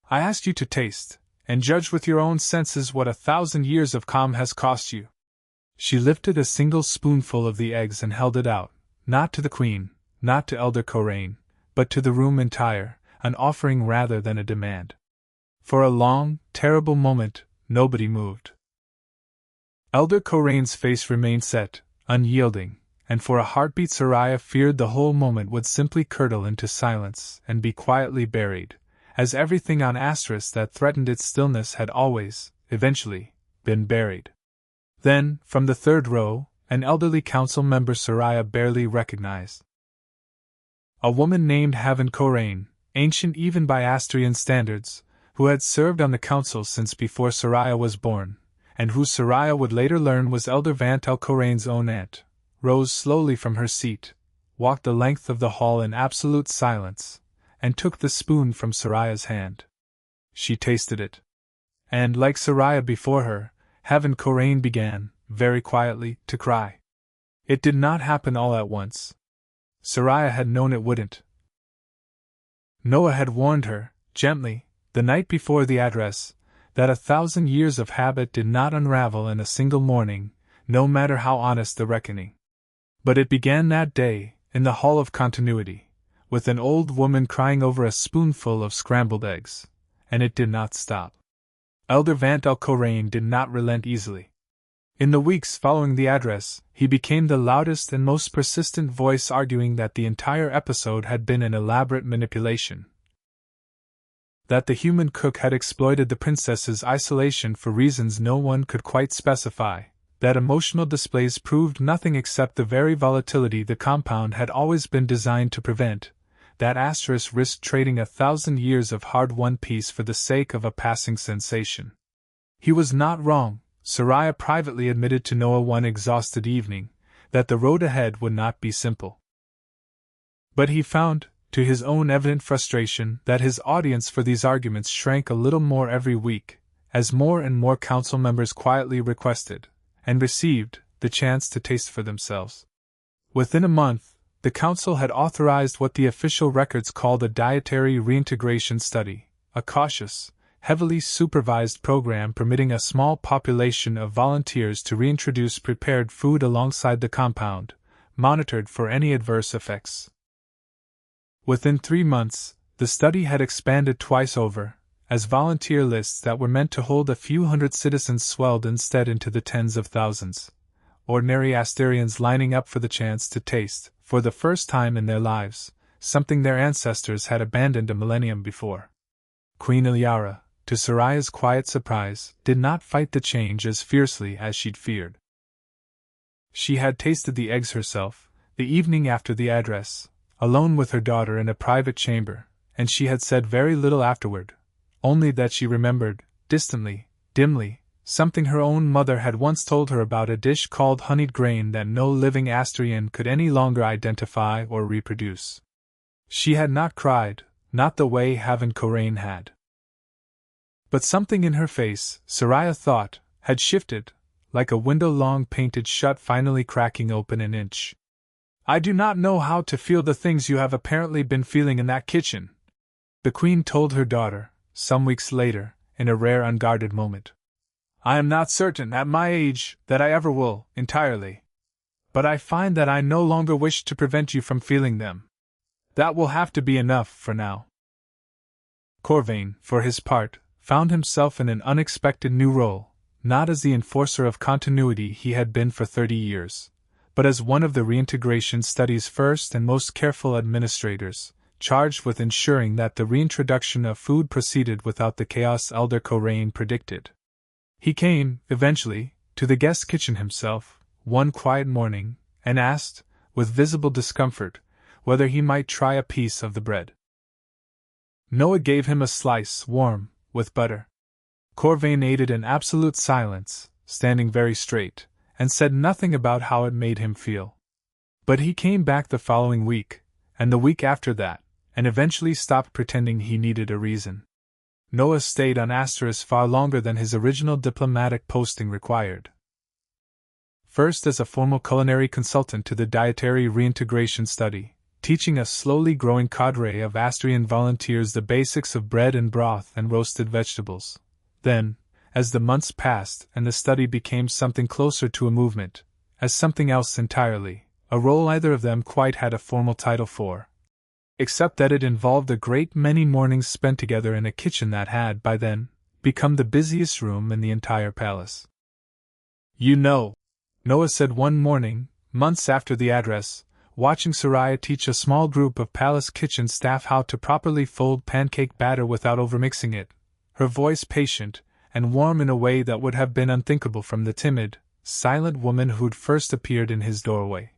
I ask you to taste, and judge with your own senses what 1,000 years of calm has cost you." She lifted a single spoonful of the eggs and held it out, not to the Queen, not to Elder Corraine, but to the room entire, an offering rather than a demand. For a long, terrible moment, nobody moved. Elder Corraine's face remained set, unyielding, and for a heartbeat Soraya feared the whole moment would simply curdle into silence and be quietly buried, as everything on Asterisk that threatened its stillness had always, eventually, been buried. Then, from the third row, an elderly council member Soraya barely recognized. A woman named Haven Corraine, ancient even by Astrian standards, who had served on the council since before Soraya was born, and who Soraya would later learn was Elder Vantel Corraine's own aunt, rose slowly from her seat, walked the length of the hall in absolute silence, and took the spoon from Soraya's hand. She tasted it. And, like Soraya before her, Haven Corraine began, very quietly, to cry. It did not happen all at once. Soraya had known it wouldn't. Noah had warned her, gently, the night before the address, that 1,000 years of habit did not unravel in a single morning, no matter how honest the reckoning. But it began that day, in the Hall of Continuity, with an old woman crying over a spoonful of scrambled eggs, and it did not stop. Elder Vantel Corraine did not relent easily. In the weeks following the address, he became the loudest and most persistent voice, arguing that the entire episode had been an elaborate manipulation. That the human cook had exploited the princess's isolation for reasons no one could quite specify. That emotional displays proved nothing except the very volatility the compound had always been designed to prevent. That Asterisk risked trading 1,000 years of hard-won peace for the sake of a passing sensation. He was not wrong, Soraya privately admitted to Noah one exhausted evening, that the road ahead would not be simple. But he found, to his own evident frustration, that his audience for these arguments shrank a little more every week, as more and more council members quietly requested, and received, the chance to taste for themselves. Within a month, the council had authorized what the official records called a dietary reintegration study, a cautious, heavily supervised program permitting a small population of volunteers to reintroduce prepared food alongside the compound, monitored for any adverse effects. Within 3 months, the study had expanded twice over, as volunteer lists that were meant to hold a few hundred citizens swelled instead into the tens of thousands. Ordinary Asterians lining up for the chance to taste, for the first time in their lives, something their ancestors had abandoned a millennium before. Queen Ilyara, to Soraya's quiet surprise, did not fight the change as fiercely as she'd feared. She had tasted the eggs herself, the evening after the address, alone with her daughter in a private chamber, and she had said very little afterward, only that she remembered, distantly, dimly, something her own mother had once told her about a dish called honeyed grain that no living Asterian could any longer identify or reproduce. She had not cried, not the way Havan Korain had. But something in her face, Soraya thought, had shifted, like a window long painted shut finally cracking open an inch. "I do not know how to feel the things you have apparently been feeling in that kitchen," the queen told her daughter, some weeks later, in a rare unguarded moment. "I am not certain, at my age, that I ever will, entirely. But I find that I no longer wish to prevent you from feeling them. That will have to be enough for now." Corvain, for his part, found himself in an unexpected new role, not as the enforcer of continuity he had been for 30 years. But as one of the reintegration study's first and most careful administrators, charged with ensuring that the reintroduction of food proceeded without the chaos Elder Korain predicted. He came, eventually, to the guest kitchen himself, one quiet morning, and asked, with visible discomfort, whether he might try a piece of the bread. Noah gave him a slice, warm, with butter. Corvain ate it in absolute silence, standing very straight, and said nothing about how it made him feel. But he came back the following week, and the week after that, and eventually stopped pretending he needed a reason. Noah stayed on Asterisk far longer than his original diplomatic posting required. First as a formal culinary consultant to the dietary reintegration study, teaching a slowly growing cadre of Asterian volunteers the basics of bread and broth and roasted vegetables. Then, as the months passed and the study became something closer to a movement, as something else entirely, a role neither of them quite had a formal title for, except that it involved a great many mornings spent together in a kitchen that had, by then, become the busiest room in the entire palace. "You know," Noah said one morning, months after the address, watching Soraya teach a small group of palace kitchen staff how to properly fold pancake batter without overmixing it, her voice patient and warm in a way that would have been unthinkable from the timid, silent woman who'd first appeared in his doorway.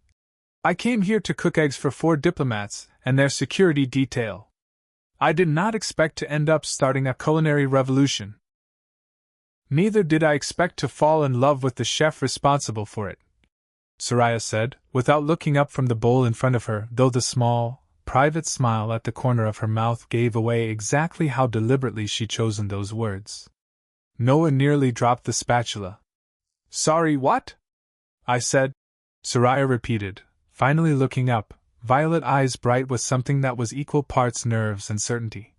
"I came here to cook eggs for 4 diplomats and their security detail. I did not expect to end up starting a culinary revolution. Neither did I expect to fall in love with the chef responsible for it," Soraya said, without looking up from the bowl in front of her, though the small, private smile at the corner of her mouth gave away exactly how deliberately she'd chosen those words. Noah nearly dropped the spatula. "Sorry, what?" "I said," Soraya repeated, finally looking up, violet eyes bright with something that was equal parts nerves and certainty,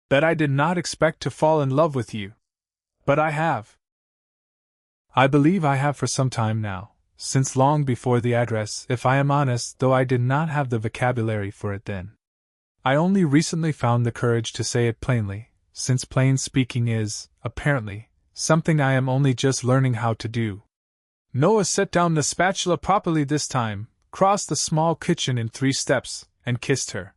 "that I did not expect to fall in love with you. But I have. I believe I have for some time now, since long before the address, if I am honest, though I did not have the vocabulary for it then. I only recently found the courage to say it plainly, since plain speaking is, apparently, something I am only just learning how to do." Noah set down the spatula properly this time, crossed the small kitchen in 3 steps, and kissed her.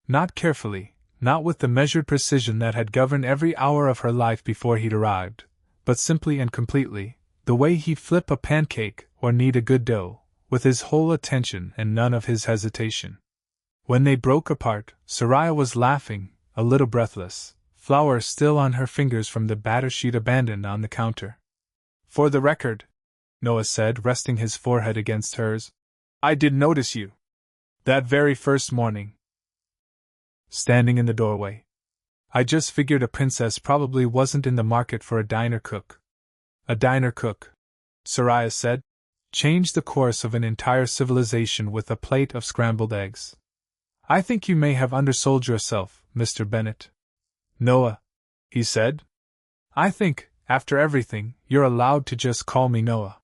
Not carefully, not with the measured precision that had governed every hour of her life before he'd arrived, but simply and completely, the way he'd flip a pancake or knead a good dough, with his whole attention and none of his hesitation. When they broke apart, Soraya was laughing, a little breathless, flour still on her fingers from the batter she'd abandoned on the counter. "For the record," Noah said, resting his forehead against hers, "I did notice you. That very first morning. Standing in the doorway. I just figured a princess probably wasn't in the market for a diner cook." "A diner cook," Soraya said, "changed the course of an entire civilization with a plate of scrambled eggs. I think you may have undersold yourself, Mr. Bennett." "Noah," he said. "I think, after everything, you're allowed to just call me Noah."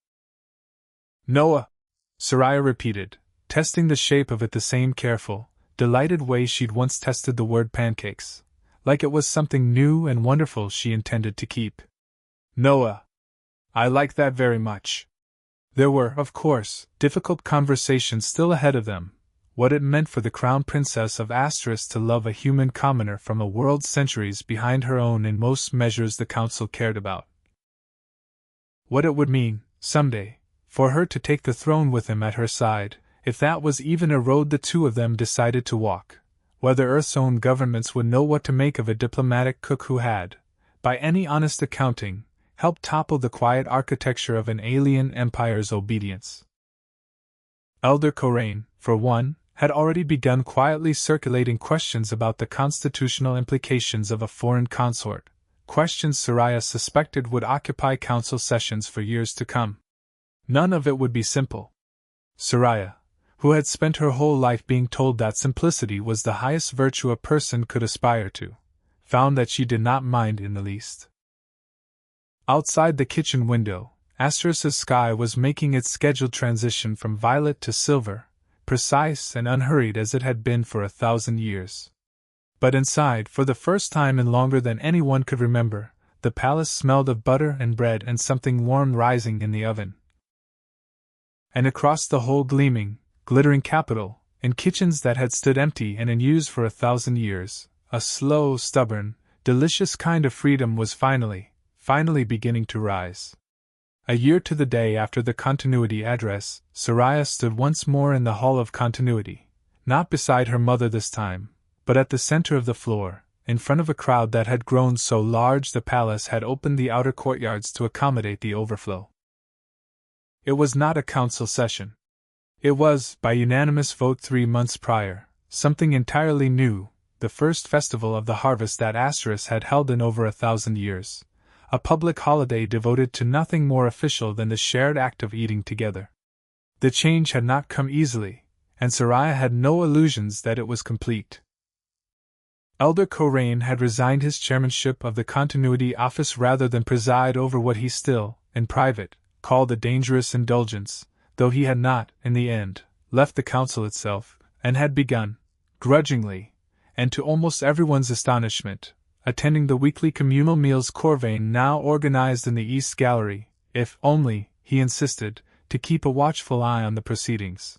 "Noah," Soraya repeated, testing the shape of it the same careful, delighted way she'd once tested the word pancakes, like it was something new and wonderful she intended to keep. "Noah. I like that very much." There were, of course, difficult conversations still ahead of them, what it meant for the crown princess of Asteris to love a human commoner from a world centuries behind her own in most measures the council cared about. What it would mean, someday, for her to take the throne with him at her side, if that was even a road the two of them decided to walk, whether Earth's own governments would know what to make of a diplomatic cook who had, by any honest accounting, helped topple the quiet architecture of an alien empire's obedience. Elder Corain, for one, had already begun quietly circulating questions about the constitutional implications of a foreign consort, questions Soraya suspected would occupy council sessions for years to come. None of it would be simple. Soraya, who had spent her whole life being told that simplicity was the highest virtue a person could aspire to, found that she did not mind in the least. Outside the kitchen window, Asteris's sky was making its scheduled transition from violet to silver, precise and unhurried as it had been for 1,000 years. But inside, for the first time in longer than anyone could remember, the palace smelled of butter and bread and something warm rising in the oven. And across the whole gleaming, glittering capital, in kitchens that had stood empty and unused for 1,000 years, a slow, stubborn, delicious kind of freedom was finally beginning to rise. A year to the day after the continuity address, Soraya stood once more in the Hall of Continuity, not beside her mother this time, but at the center of the floor, in front of a crowd that had grown so large the palace had opened the outer courtyards to accommodate the overflow. It was not a council session. It was, by unanimous vote 3 months prior, something entirely new, the first festival of the harvest that Asteris had held in over 1,000 years, a public holiday devoted to nothing more official than the shared act of eating together. The change had not come easily, and Soraya had no illusions that it was complete. Elder Corain had resigned his chairmanship of the Continuity Office rather than preside over what he still, in private, called a dangerous indulgence, though he had not, in the end, left the council itself, and had begun, grudgingly, and to almost everyone's astonishment, attending the weekly communal meals Corvain now organized in the East Gallery, if only, he insisted, to keep a watchful eye on the proceedings.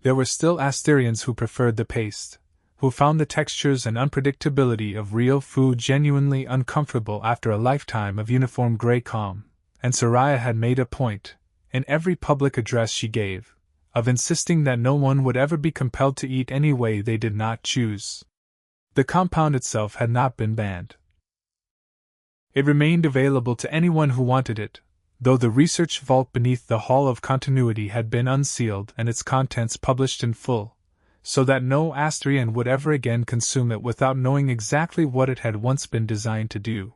There were still Asterians who preferred the paste, who found the textures and unpredictability of real food genuinely uncomfortable after a lifetime of uniform gray calm, and Soraya had made a point, in every public address she gave, of insisting that no one would ever be compelled to eat any way they did not choose. The compound itself had not been banned. It remained available to anyone who wanted it, though the research vault beneath the Hall of Continuity had been unsealed and its contents published in full, so that no Asterian would ever again consume it without knowing exactly what it had once been designed to do.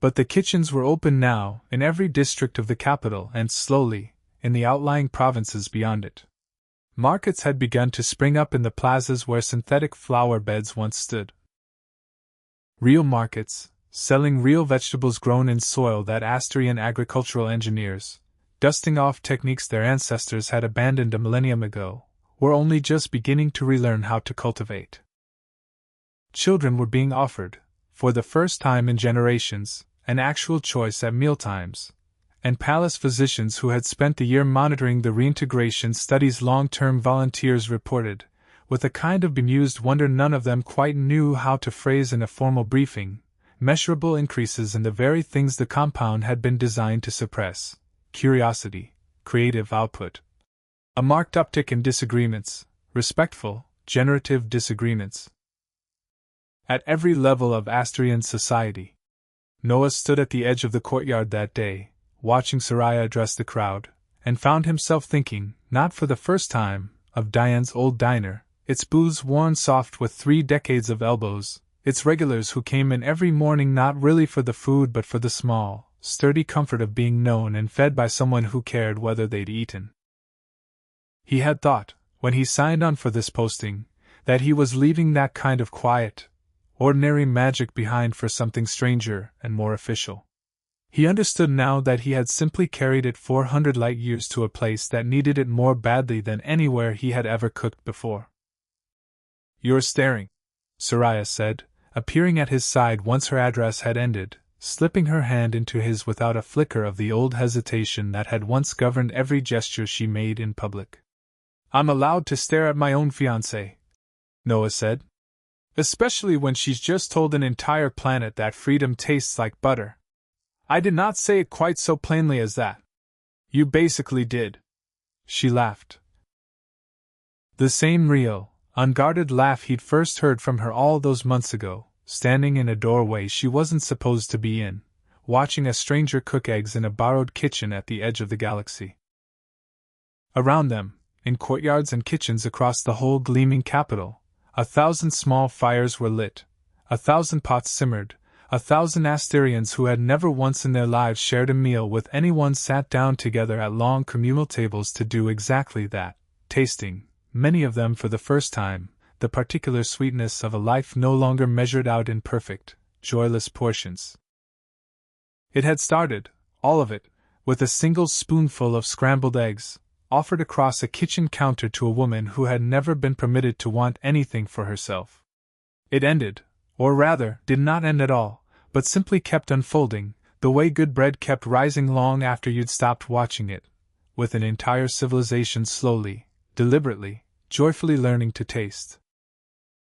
But the kitchens were open now, in every district of the capital and, slowly, in the outlying provinces beyond it. Markets had begun to spring up in the plazas where synthetic flower beds once stood. Real markets, selling real vegetables grown in soil that Asterian agricultural engineers, dusting off techniques their ancestors had abandoned a millennium ago, were only just beginning to relearn how to cultivate. Children were being offered, for the first time in generations, an actual choice at mealtimes, and palace physicians who had spent the year monitoring the reintegration study's long-term volunteers reported, with a kind of bemused wonder none of them quite knew how to phrase in a formal briefing, measurable increases in the very things the compound had been designed to suppress: curiosity, creative output. A marked uptick in disagreements, respectful, generative disagreements. At every level of Astrian society. Noah stood at the edge of the courtyard that day, watching Soraya address the crowd, and found himself thinking, not for the first time, of Diane's old diner, its booths worn soft with 3 decades of elbows, its regulars who came in every morning not really for the food but for the small, sturdy comfort of being known and fed by someone who cared whether they'd eaten. He had thought, when he signed on for this posting, that he was leaving that kind of quiet, ordinary magic behind for something stranger and more official. He understood now that he had simply carried it 400 light years to a place that needed it more badly than anywhere he had ever cooked before. "You're staring," Soraya said, appearing at his side once her address had ended, slipping her hand into his without a flicker of the old hesitation that had once governed every gesture she made in public. "I'm allowed to stare at my own fiancée," Noah said. "Especially when she's just told an entire planet that freedom tastes like butter." "I did not say it quite so plainly as that." "You basically did." She laughed. The same real, unguarded laugh he'd first heard from her all those months ago, standing in a doorway she wasn't supposed to be in, watching a stranger cook eggs in a borrowed kitchen at the edge of the galaxy. Around them, in courtyards and kitchens across the whole gleaming capital, 1,000 small fires were lit, 1,000 pots simmered, 1,000 Asterians who had never once in their lives shared a meal with anyone sat down together at long communal tables to do exactly that, tasting, many of them for the first time, the particular sweetness of a life no longer measured out in perfect, joyless portions. It had started, all of it, with a single spoonful of scrambled eggs, offered across a kitchen counter to a woman who had never been permitted to want anything for herself. It ended, or rather, did not end at all, but simply kept unfolding, the way good bread kept rising long after you'd stopped watching it, with an entire civilization slowly, deliberately, joyfully learning to taste.